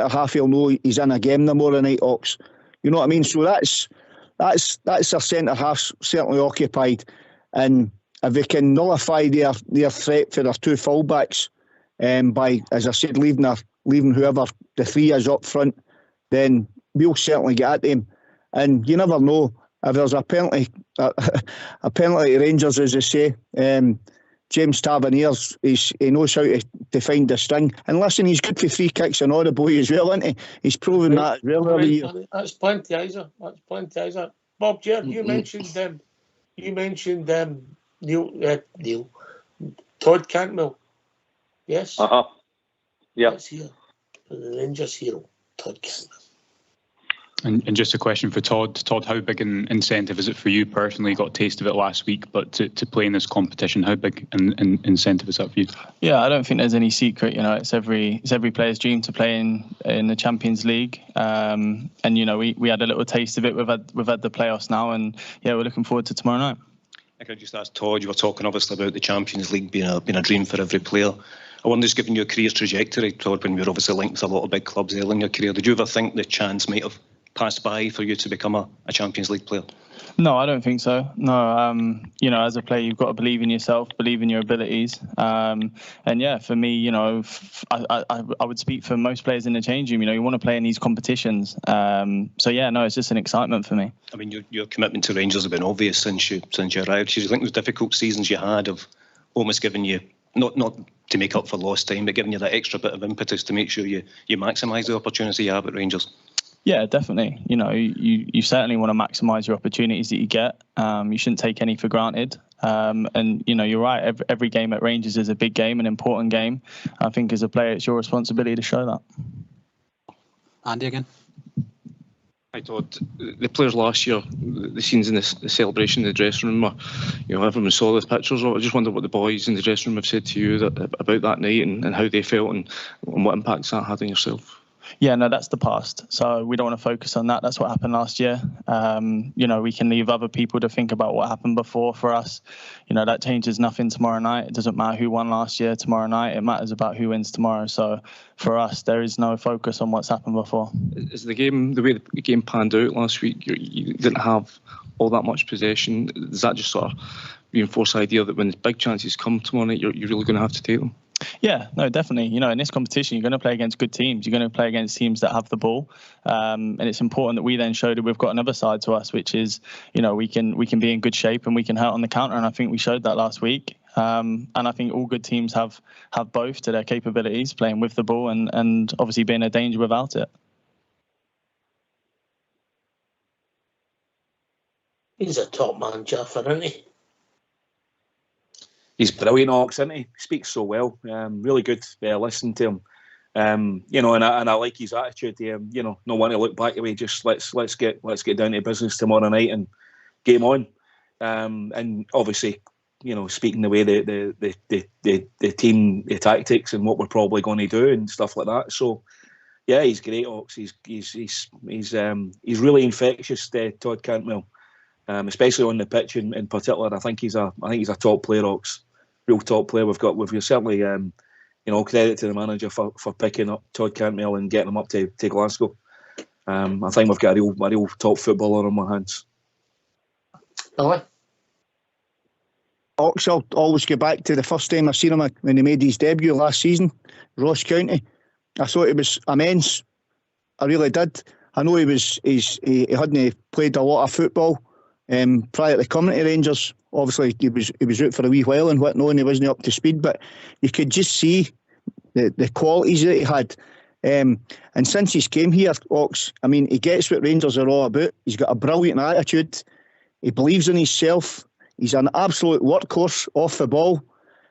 half, he'll know he's in a game tomorrow night, Ox. You know what I mean? So that's their centre half certainly occupied, and if they can nullify their threat for their two fullbacks by, as I said, leaving whoever the three is up front, then we'll certainly get at them. And you never know if there's a penalty to Rangers, as they say. James Tavernier, he knows how to find the string. And listen, he's good for free kicks and all the boy as well, isn't he? He's proven that as well every year. That's plenty, Isa. That's plenty, Isa. Bob, you mentioned Neil Todd Cantwell. Yes. Yeah. That's here. The Rangers hero, Todd Cantwell. And just a question for Todd. Todd, how big an incentive is it for you personally? Got a taste of it last week, but to play in this competition, how big an incentive is that for you? Yeah, I don't think there's any secret. You know, it's every player's dream to play in the Champions League. And you know, we had a little taste of it. We've had the playoffs now, and yeah, we're looking forward to tomorrow night. I could just ask Todd. You were talking obviously about the Champions League being a dream for every player. I wonder, just given your career trajectory, Todd, when you were obviously linked with a lot of big clubs early in your career, did you ever think the chance might have passed by for you to become a Champions League player? No, I don't think so. No, you know, as a player, you've got to believe in yourself, believe in your abilities. And yeah, for me, you know, I would speak for most players in the change room. You know, you want to play in these competitions. So yeah, no, it's just an excitement for me. I mean, your commitment to Rangers has been obvious since you arrived. Do you think those difficult seasons you had have almost given you, not to make up for lost time, but giving you that extra bit of impetus to make sure you maximise the opportunity you have at Rangers? Yeah, definitely. You know, you certainly want to maximise your opportunities that you get. You shouldn't take any for granted. And, you know, you're right. Every game at Rangers is a big game, an important game. I think as a player, it's your responsibility to show that. Andy again. Hi Todd. The players last year, the scenes in the celebration in the dressing room, you know, everyone saw the pictures. I just wonder what the boys in the dressing room have said to you about that night and how they felt and what impacts that had on yourself. Yeah, no, that's the past. So we don't want to focus on that. That's what happened last year. You know, we can leave other people to think about what happened before. For us, you know, that changes nothing tomorrow night. It doesn't matter who won last year tomorrow night. It matters about who wins tomorrow. So for us, there is no focus on what's happened before. Is the way the game panned out last week, you didn't have all that much possession? Does that just sort of reinforce the idea that when big chances come tomorrow night, you're really going to have to take them? Yeah, no, definitely. You know, in this competition, you're going to play against good teams. You're going to play against teams that have the ball. And it's important that we then show that we've got another side to us, which is, you know, we can be in good shape and we can hurt on the counter. And I think we showed that last week. And I think all good teams have both to their capabilities, playing with the ball and obviously being a danger without it. He's a top man, Jaffer, isn't he? He's brilliant, Ox, isn't he? Speaks so well. Really good listening to him. You know, and I like his attitude. You know, no want to look back away. Just let's get down to business tomorrow night and game on. And obviously, you know, speaking the way the team, the tactics, and what we're probably going to do and stuff like that. So, yeah, he's great, Ox. He's really infectious, Todd Cantwell. Especially on the pitch in particular. I think he's a top player, Ox. Real top player. We've certainly you know, credit to the manager for picking up Todd Cantwell and getting him up to Glasgow. I think we've got a real top footballer on our hands. Billy? Ox, I'll always go back to the first time I seen him when he made his debut last season, Ross County. I thought he was immense. I really did. I know he hadn't played a lot of football prior to coming to Rangers. Obviously, he was out for a wee while and whatnot, and he wasn't up to speed. But you could just see the qualities that he had. And since he's came here, Ox, I mean, he gets what Rangers are all about. He's got a brilliant attitude. He believes in himself. He's an absolute workhorse off the ball,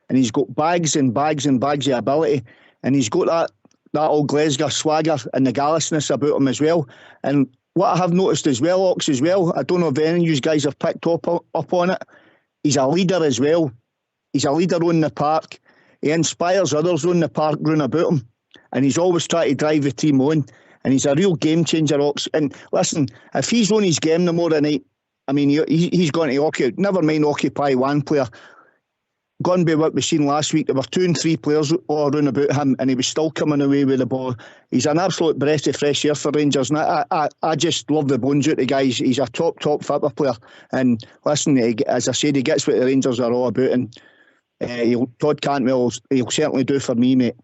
and he's got bags and bags and bags of ability. And he's got that old Glasgow swagger and the gallousness about him as well. And what I have noticed as well, Ox, as well, I don't know if any of you guys have picked up on it, he's a leader as well. He's a leader on the park. He inspires others on the park round about him. And he's always trying to drive the team on. And he's a real game changer, Ox. And listen, if he's on his game tomorrow night, I mean, he's going to never mind occupy one player. Gone by what we've seen last week, there were 2 and 3 players all around about him, and he was still coming away with the ball. He's an absolute breath of fresh air for Rangers, and I just love the bones out of the guy. He's a top football player, and listen, as I said, he gets what the Rangers are all about, and Todd Cantwell, he'll certainly do for me, mate.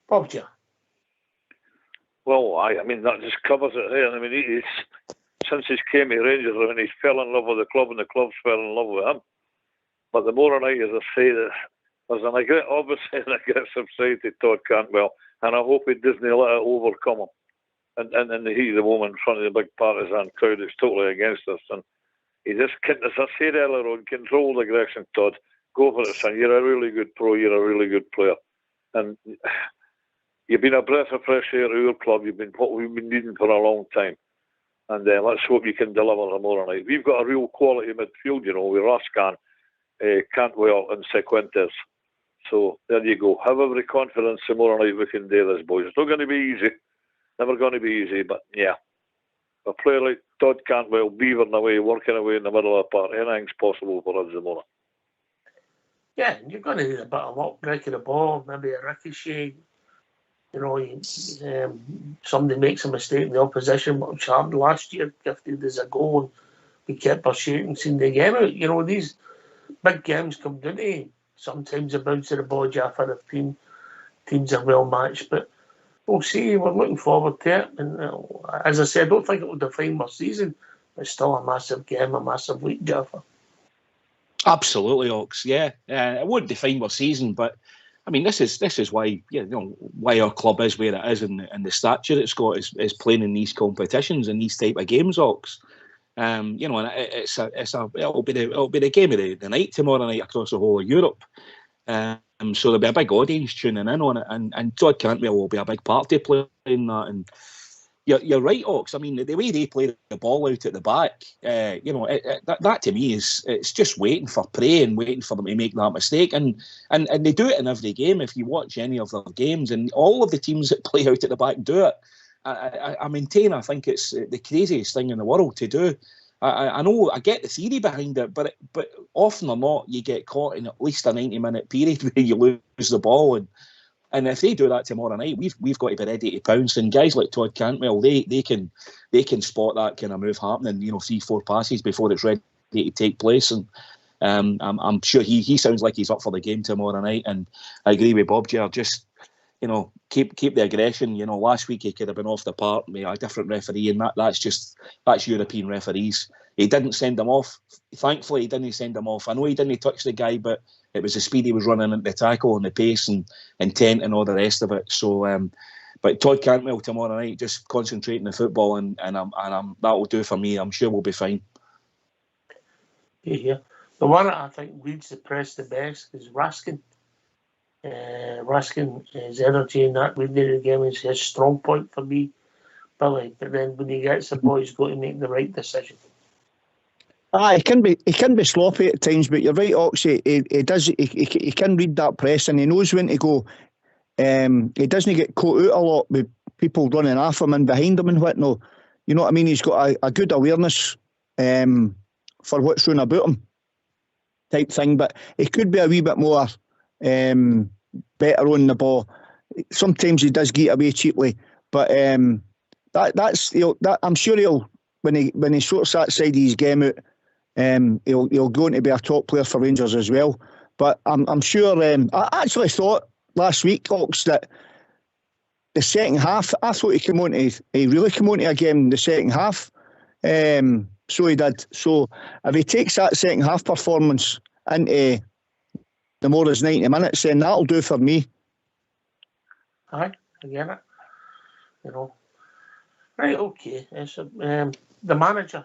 Bob, yeah. Well, I mean, that just covers it there. I mean, since he's came to Rangers, I mean, he's fell in love with the club, and the club's fell in love with him. But the more I, as I say, there's obviously an aggressive side to Todd Cantwell, and I hope he doesn't let it overcome him. And in the heat of the moment, in front of the big partisan crowd, it's totally against us. And he just, as I said earlier on, controlled aggression, Todd. Go for it, son. You're a really good pro. You're a really good player. And you've been a breath of fresh air to our club. You've been what we've been needing for a long time. And let's hope you can deliver tomorrow night. We've got a real quality midfield, you know, with Rascan, Cantwell and Sequentes. So there you go. Have every confidence tomorrow night we can do this, boys. It's not going to be easy. Never going to be easy, but yeah. A player like Todd Cantwell, beavering away, working away in the middle of the park, anything's possible for us tomorrow. Yeah, you're going to need a bit of luck, breaking the ball, maybe a ricochet. You know, somebody makes a mistake in the opposition, which happened last year, gifted as a goal, and we kept our shooting, seen the game out. You know, these big games come down to sometimes a bounce of the ball, Jaffa, if teams are well matched. But we'll see. We're looking forward to it. And as I said, I don't think it will define our season. It's still a massive game, a massive week, Jaffa. Absolutely, Ox. Yeah, it won't define our season, but I mean, this is why why our club is where it is, and the stature it's got is playing in these competitions and these type of games, Ox. You know, and it'll be the game of the night tomorrow night across the whole of Europe. So there'll be a big audience tuning in on it, and Todd Cantwell will be a big part to playing that. And you're right, Ox. I mean, the way they play the ball out at the back, you know, that to me it's just waiting for prey and waiting for them to make that mistake. And they do it in every game. If you watch any of their games, and all of the teams that play out at the back do it. I maintain, I think it's the craziest thing in the world to do. I know, I get the theory behind it, but often or not, you get caught in at least a 90-minute period where you lose the ball, and if they do that tomorrow night, we've got to be ready to pounce. And guys like Todd Cantwell, they can spot that kind of move happening, you know, 3-4 passes before it's ready to take place. And I'm sure he sounds like he's up for the game tomorrow night. And I agree with Bob Ger, just, you know, keep the aggression. You know, last week he could have been off the park with a different referee, and that's European referees. He didn't send them off. Thankfully, he didn't send them off. I know he didn't touch the guy, but it was the speed he was running into the tackle and the pace and intent and all the rest of it. So, but Todd Cantwell tomorrow night, just concentrating the football, and that will do for me. I'm sure we'll be fine. Yeah. The one that I think reads the press the best is Raskin. Raskin, his energy in that reading the game is his strong point for me, Billy. But then when he gets the ball, he's got to make the right decision. He can be sloppy at times, but you're right, Oxy. He can read that press and he knows when to go. He doesn't get caught out a lot with people running after him and behind him and whatnot. You know what I mean? He's got a good awareness for what's going about him, type thing. But he could be a wee bit more better on the ball. Sometimes he does get away cheaply, but that's I'm sure he'll when he sorts that side of his game out, he'll go on to be a top player for Rangers as well. But I'm sure. I actually thought last week, Ox, that the second half, I thought he really came on to a game in the second half. So he did. So if he takes that second half performance into the more than 90 minutes, then that'll do for me. Aye, I get it. You know. Right, okay. It's, the manager,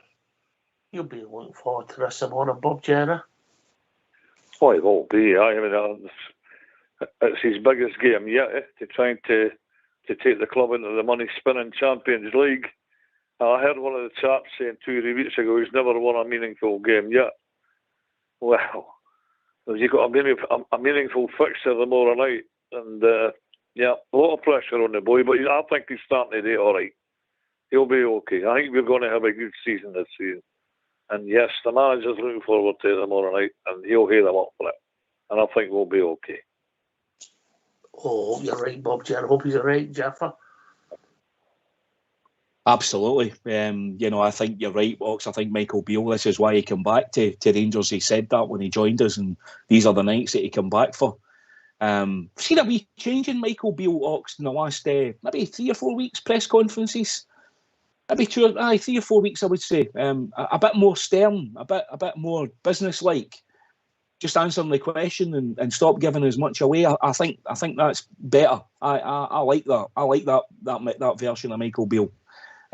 you'll be looking forward to this tomorrow, Bob Jenner. Oh, it will be. I mean, it's his biggest game yet, to trying to take the club into the money-spinning Champions League. I heard one of the chaps saying 2 weeks ago he's never won a meaningful game yet. Well, you've got a meaningful fixture tomorrow night, and yeah, a lot of pressure on the boy, but I think he's starting to do all right. He'll be okay. I think we're going to have a good season this season. And yes, the manager's looking forward to it tomorrow night, and he'll hear them up for it. And I think we'll be okay. Oh, you're right, Bob Jenner. I hope he's all right, Jaffa. Absolutely. I think you're right, Ox. I think Michael Beale, this is why he came back to Rangers. He said that when he joined us, and these are the nights that he came back for. Seen a wee change in Michael Beale, Ox, in the last maybe 3 or 4 weeks, press conferences. Maybe 3 or 4 weeks, I would say. A bit more stern, a bit more business-like. Just answering the question and stop giving as much away. I think that's better. I like that. I like that version of Michael Beale.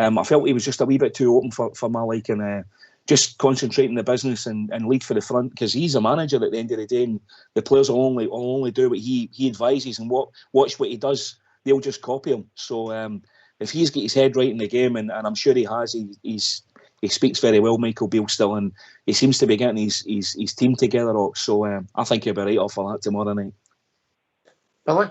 I felt he was just a wee bit too open for my liking. Just concentrating the business and lead for the front, because he's a manager at the end of the day, and the players will only do what he advises, and watch what he does. They'll just copy him. So if he's got his head right in the game, and I'm sure he has, he speaks very well, Michael Beale, still, and he seems to be getting his team together. So I think he'll be right off for that tomorrow night. Billy?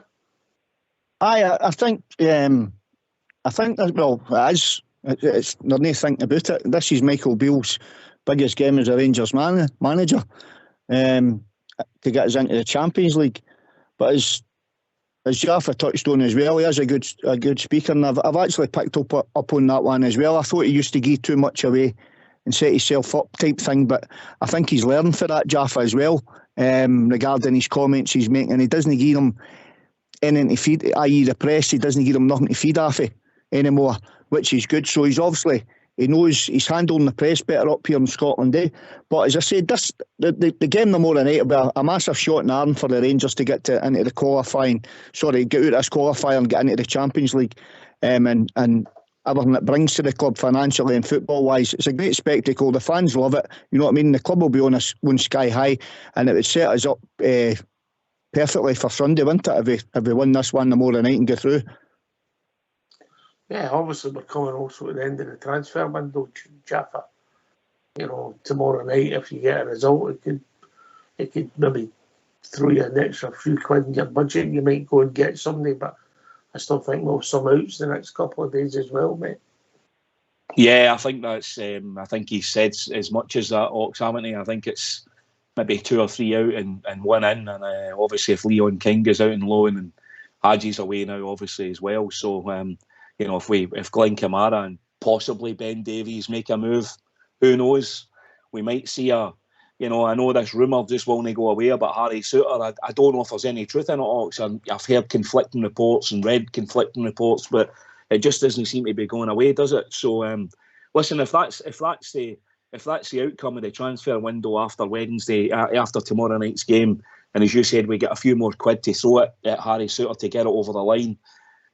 I think that, well, it is. There's no thinking about it. This is Michael Beale's biggest game as a Rangers manager to get us into the Champions League. But as Jaffa touched on as well, he is a good speaker, and I've actually picked up on that one as well. I thought he used to give too much away and set himself up type thing, but I think he's learned for that, Jaffa, as well, regarding his comments he's making. He doesn't give them anything to feed, i.e. the press. He doesn't give them nothing to feed off it anymore, which is good. So he knows he's handling the press better up here in Scotland, eh? But as I said, the game tomorrow night will be a massive shot in the arm for the Rangers to get into the qualifying. Get out of this qualifier and get into the Champions League, and everything it brings to the club financially and football wise. It's a great spectacle. The fans love it. You know what I mean? The club will be on sky high, and it would set us up perfectly for Sunday, wouldn't it? If we win this one tomorrow night and go through. Yeah, obviously we're coming also at the end of the transfer window, Jaffa. You know, tomorrow night, if you get a result, it could maybe throw you an extra few quid in your budget. You might go and get somebody, but I still think we'll have some outs the next couple of days as well, mate. Yeah, I think that's. I think he said as much as that, Ox, haven't he? I think it's maybe 2 or 3 out and 1 in, and obviously if Leon King goes out on loan and Hadji's away now, obviously as well. So. If Glenn Kamara and possibly Ben Davies make a move, who knows? We might see I know this rumour just won't go away about Harry Souttar. I don't know if there's any truth in it, Ox. I've heard conflicting reports and read conflicting reports, but it just doesn't seem to be going away, does it? So, listen, if that's the outcome of the transfer window after Wednesday, after tomorrow night's game, and as you said, we get a few more quid to throw at Harry Souttar to get it over the line,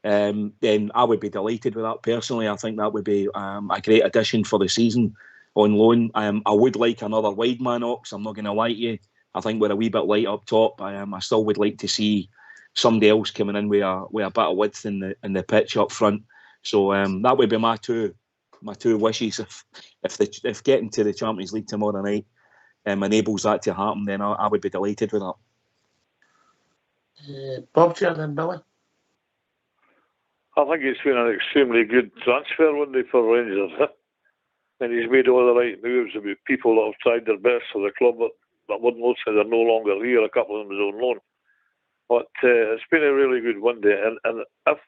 then I would be delighted with that personally. I think that would be a great addition for the season. on loan. I would like another wide man, Ox. I'm not going to lie to you. I think we're a wee bit light up top. I still would like to see somebody else coming in with a bit of width in the pitch up front. So that would be my two wishes. If getting to the Champions League tomorrow night enables that to happen, then I would be delighted with that. Bob, then Billy. I think it's been an extremely good transfer window for Rangers. And he's made all the right moves about people that have tried their best for the club, but one will say they're no longer here. A couple of them is on loan. But it's been a really good window. And if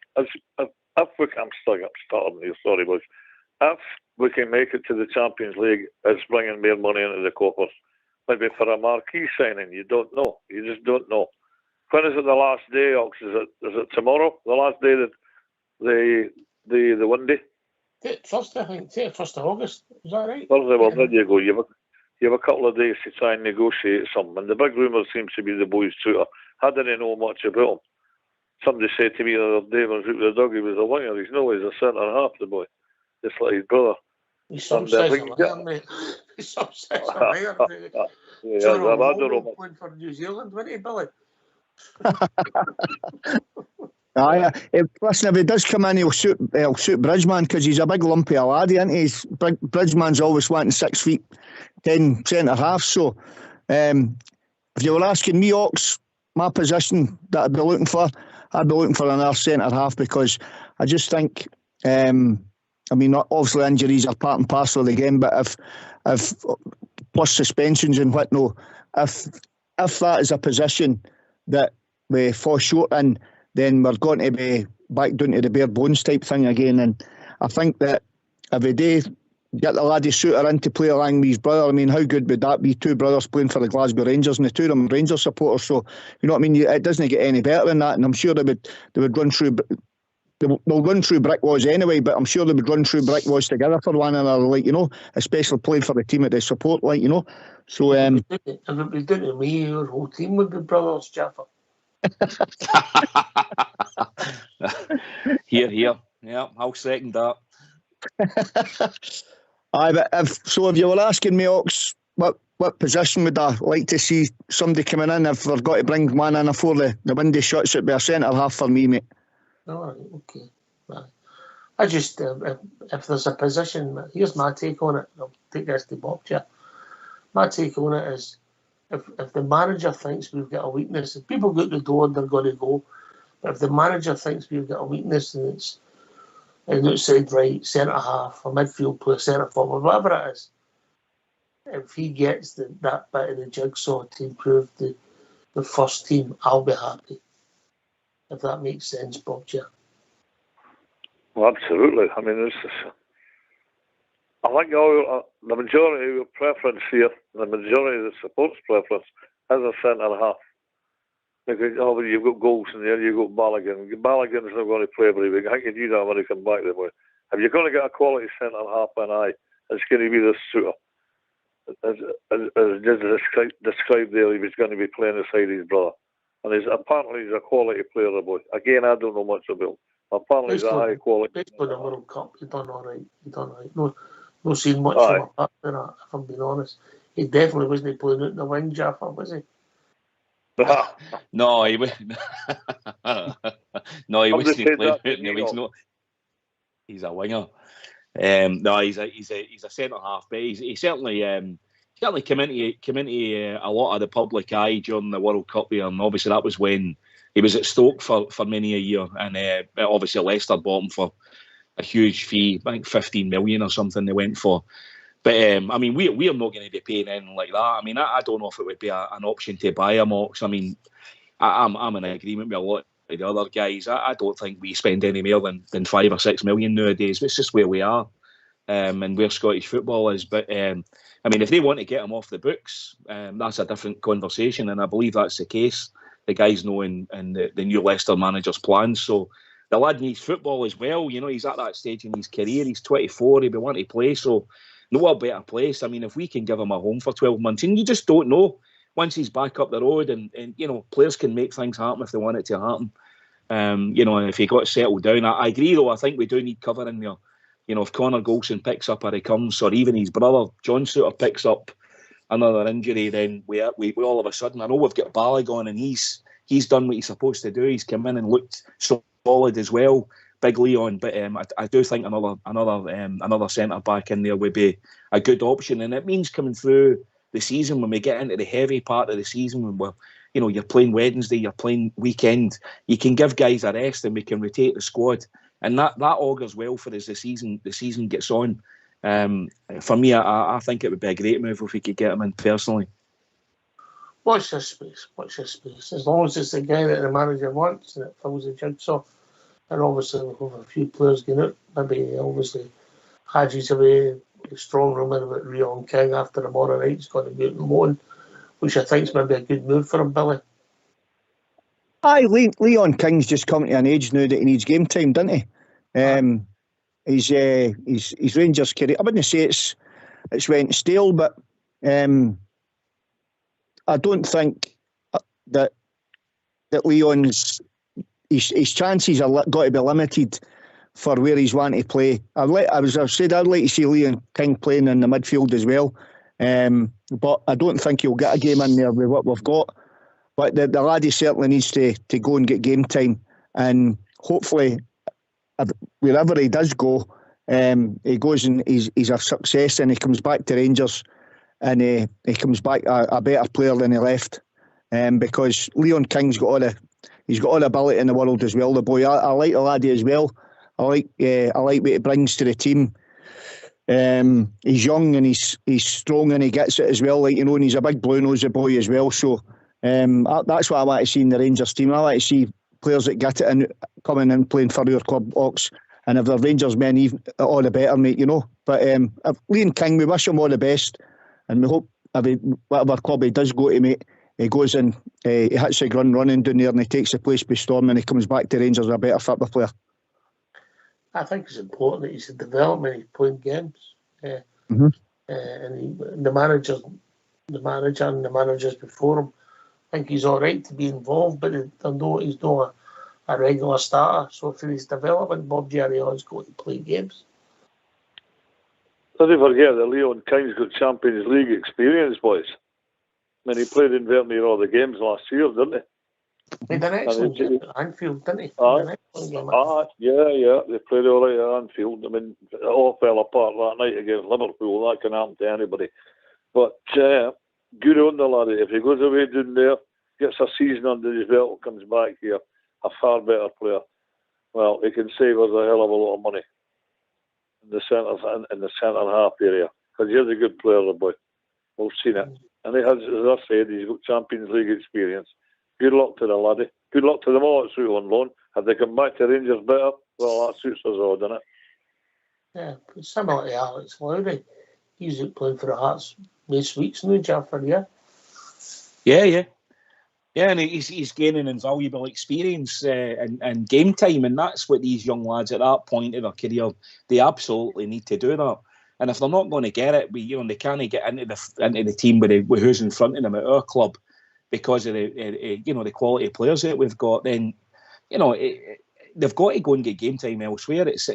we can, I'm starting here, sorry boys. If we can make it to the Champions League, it's bringing more money into the coffers. Maybe for a marquee signing, you don't know. You just don't know. When is it the last day, Ox? Is it tomorrow? The last day that the window? Thursday, I think. 1st of August. Is that right? Thursday, well, there you go. You have a couple of days to try and negotiate something. And the big rumour seems to be the boy's tutor. I didn't know much about him. Somebody said to me the other day when I was out with the dog, he was a winger. He's no, he's a centre half, the boy. Just like his brother. He's some size of winger, mate. He's some size of winger. Yeah, I don't know. Playing for New Zealand, wasn't he, Billy? Aye, listen, if he does come in, he'll suit Bridgeman because he's a big lumpy laddie, isn't he? Bridgeman's always wanting 6 feet 10 centre half. So, if you were asking me, Ox, my position that I'd be looking for another centre half because I just think, I mean, obviously injuries are part and parcel of the game, but if plus suspensions and whatnot, if that is a position that we fall short in, then we're going to be back down to the bare bones type thing again. And I think that if we do get the laddie shooter in to play along with his brother, I mean, how good would that be? Two brothers playing for the Glasgow Rangers and the two of them Rangers supporters. So, you know what I mean? It doesn't get any better than that. And I'm sure they would run through. They'll run through brick walls anyway, but I'm sure they would run through brick walls together for one another, like, you know, especially playing for the team that they support, like, you know. So, if it was done to me, your whole team would be brothers, Jaffa. Here. Yeah, I'll second that. Aye, but if you were asking me, Ox, what position would I like to see somebody coming in if we've got to bring one in before the window shuts? It'd be a centre half for me, mate. All right, okay. Right. I just, if there's a position, here's my take on it. I'll take this to Bob, Chair. My take on it is, if the manager thinks we've got a weakness, if people go out the door, they're going to go. But if the manager thinks we've got a weakness and it's an outside right, centre half, a midfield player, centre forward, whatever it is, if he gets that bit of the jigsaw to improve the first team, I'll be happy. If that makes sense, Bob, Chair. Well, absolutely. I mean, I think the majority of your preference here, the majority of the support's preference, is a centre half. Because you've got goals in there, you've got Balogun. Balogun's not going to play every week. I think you need that when he comes back. If you're going to get a quality centre half and it's going to be this shooter. As just described there, he was going to be playing beside his brother. And apparently he's a quality player, the boy. Again, I don't know much about him. Apparently he's a high quality. Based on the World Cup, he done all right. No seen much from apart than that, if I'm being honest. He definitely wasn't playing out in the wing, Jaffa, was he? No, he wasn't. No, he wasn't playing out in the wing. He's a winger. No, he's a centre half, but he certainly came into a lot of the public eye during the World Cup here, and obviously that was when he was at Stoke for many a year, and obviously Leicester bought him for a huge fee, I think 15 million or something they went for. But I mean, we are not going to be paying anything like that. I mean, I don't know if it would be an option to buy him, Ox. I mean, I'm in agreement with a lot of the other guys. I don't think we spend any more than 5 or 6 million nowadays. It's just where we are, and where Scottish football is. But I mean, if they want to get him off the books, that's a different conversation, and I believe that's the case. The guys know in the new Leicester manager's plans. So the lad needs football as well. You know, he's at that stage in his career. He's 24. He'll be wanting to play. So no a better place. I mean, if we can give him a home for 12 months, and you just don't know once he's back up the road, and you know, players can make things happen if they want it to happen. You know, if he got settled down, I agree though. I think we do need cover in there. if Connor Golson picks up a recurrence, or even his brother John Suter picks up another injury, then we all of a sudden, I know we've got Balogun, and he's done what he's supposed to do. He's come in and looked solid as well, Big Leon. But I do think another centre back in there would be a good option, and it means coming through the season, when we get into the heavy part of the season, when you're playing Wednesday, you're playing weekend, you can give guys a rest and we can rotate the squad, and that augurs well for us. The season gets on. For me, I think it would be a great move if we could get him in personally. Watch this space. As long as it's the guy that the manager wants and it fills the jigsaw. And obviously we'll have a few players getting out. Maybe obviously Hadji's away. The strong rumour about Leon King after tomorrow night's got to be out and loan, which I think is maybe a good move for him, Billy. Aye, Leon King's just coming to an age now that he needs game time, doesn't he? His Rangers career, I wouldn't say it's went stale, but I don't think that Leon's his chances are got to be limited for where he's wanting to play. I've said I'd like to see Leon King playing in the midfield as well, but I don't think he'll get a game in there with what we've got. But the laddie certainly needs to go and get game time, and hopefully wherever he does go, he goes and he's a success, and he comes back to Rangers, and he comes back a better player than he left, because Leon King's got all the ability in the world as well. The boy, I like the laddie as well. I like what he brings to the team. He's young and he's strong and he gets it as well. And he's a big blue nose boy as well. So that's what I want to see in the Rangers team. I like to see players that get it and coming in playing for your club, Ox. And if they're Rangers men, even all the better, mate. But Leon King, we wish him all the best, and we hope whatever club he does go to, mate, he goes in, he hits the ground running down there, and he takes the place by storm, and he comes back to Rangers a better football player. I think it's important that he's in development, he's playing games. Mm-hmm. And the manager and the managers before him, I think he's all right to be involved, but he's not a regular starter. So for his development, Bob Giarion's got to play games. Don't forget that Leon King's got Champions League experience, boys. I mean, he played in very all the games last year, didn't he? He did an excellent game at Anfield, didn't he? Yeah. They played all right at Anfield. I mean, it all fell apart that night against Liverpool. That can happen to anybody. But good on the laddie. If he goes away down there, gets a season under his belt, comes back here, a far better player, well, he can save us a hell of a lot of money in the centre half area. Because he's a good player, the boy. We've seen it. And he has, as I said, he's got Champions League experience. Good luck to the laddie. Good luck to them all that's out on loan. If they come back to Rangers better, well, that suits us all, doesn't it? Yeah, similar to Alex Lowry. He's out playing for the Hearts this week's now, Jafford, yeah? Yeah, and he's gaining invaluable experience and game time, and that's what these young lads at that point in their career, they absolutely need to do that. And if they're not going to get it, they can't get into the team with who's in front of them at our club because of the quality of players that we've got. Then they've got to go and get game time elsewhere. It's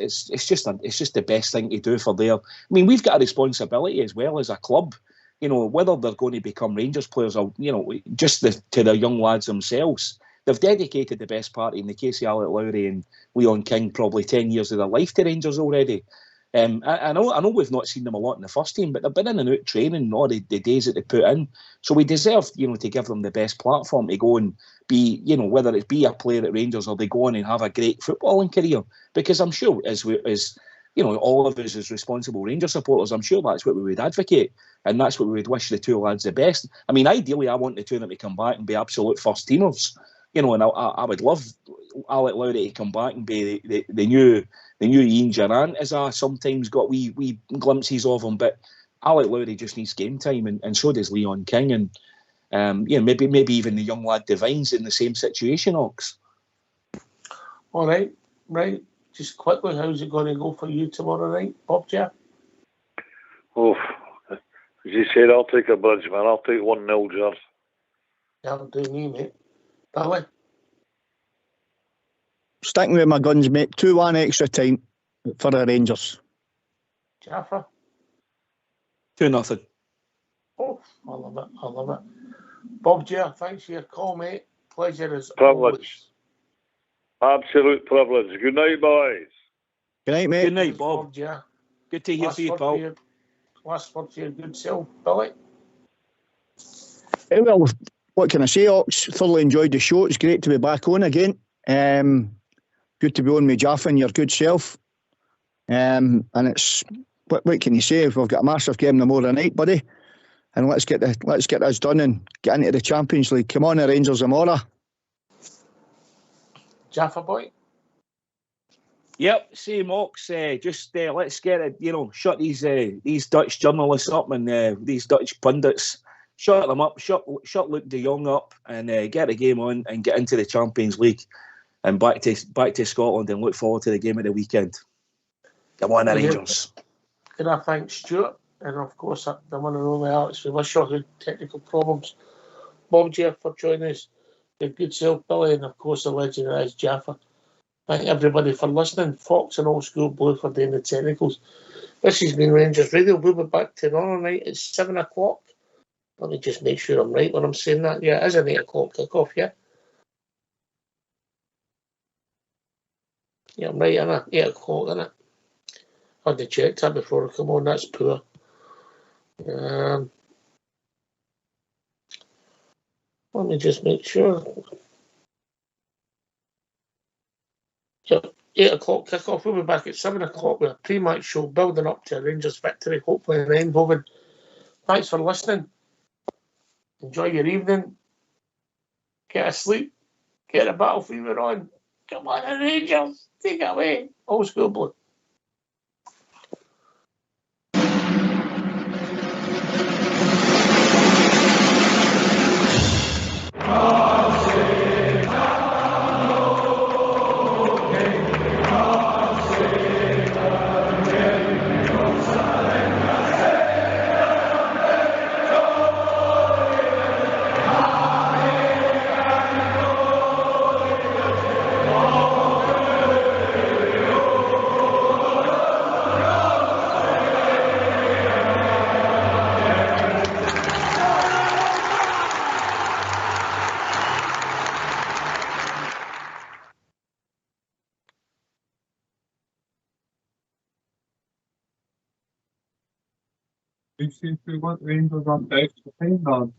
just the best thing to do for their. I mean, we've got a responsibility as well as a club. Whether they're going to become Rangers players or just to the young lads themselves. They've dedicated the best part, in the case of Alec Lowry and Leon King, probably 10 years of their life to Rangers already. I know we've not seen them a lot in the first team, but they've been in and out training all the days that they put in. So we deserve, to give them the best platform to go and be, whether it be a player at Rangers or they go on and have a great footballing career. Because I'm sure as all of us as responsible Rangers supporters, I'm sure that's what we would advocate, and that's what we would wish the two lads the best. I mean, ideally, I want the two of them to come back and be absolute first teamers. And I would love Alec Lowry to come back and be the new Ian Durrant, as I sometimes got wee glimpses of him. But Alec Lowry just needs game time, and so does Leon King, and maybe even the young lad Devine's in the same situation, Ox. All right. Just quickly, how's it going to go for you tomorrow night, Bob Jack? Oh, as you said, I'll take a bridge, man. I'll take 1-0, Jars. That'll do me, mate. Billy? Sticking with my guns, mate. 2-1 extra time for the Rangers. Jaffa? 2-0. Oh, I love it. I love it. Bob J, thanks for your call, mate. Pleasure as Privilege. Absolute privilege. Good night, boys. Good night, mate. Good night, Bob. Bob J. Good to hear from you, pal. Last word for your good self, Billy. Well, what can I say, Ox? Thoroughly enjoyed the show. It's great to be back on again. Good to be on with Jaffa and your good self. And it's what can you say? We've got a massive game tomorrow night, buddy. And let's get this done and get into the Champions League. Come on, the Rangers tomorrow. Jaffa boy. Yep, same Ox. Just let's get it. Shut these Dutch journalists up and these Dutch pundits. Shut them up. Shut Luke De Jong up and get the game on and get into the Champions League and back to Scotland and look forward to the game of the weekend. Come on, the Rangers. Can I thank Stuart and of course the one and only Alex for who technical problems. Bob Jeff for joining us. The good self Billy and of course the legend that is Jaffa. Thank everybody for listening. Fox and Old School Blue for doing the technicals. This has been Rangers Radio. We'll be back tomorrow night at 7 o'clock. Let me just make sure I'm right when I'm saying that. Yeah, it is an 8 o'clock kick-off, yeah? Yeah, I'm right, innit? 8 o'clock, innit? I had to check that before I come on. That's poor. Let me just make sure. Yep, 8 o'clock kick-off. We'll be back at 7 o'clock with a pre-match show building up to a Rangers victory, hopefully in Eindhoven. Thanks for listening. Enjoy your evening. Get a sleep. Get a battle fever on. Come on, the Rangers. Take it away. Old School Blue. We've seen 2 Rangers on base for 10 yards.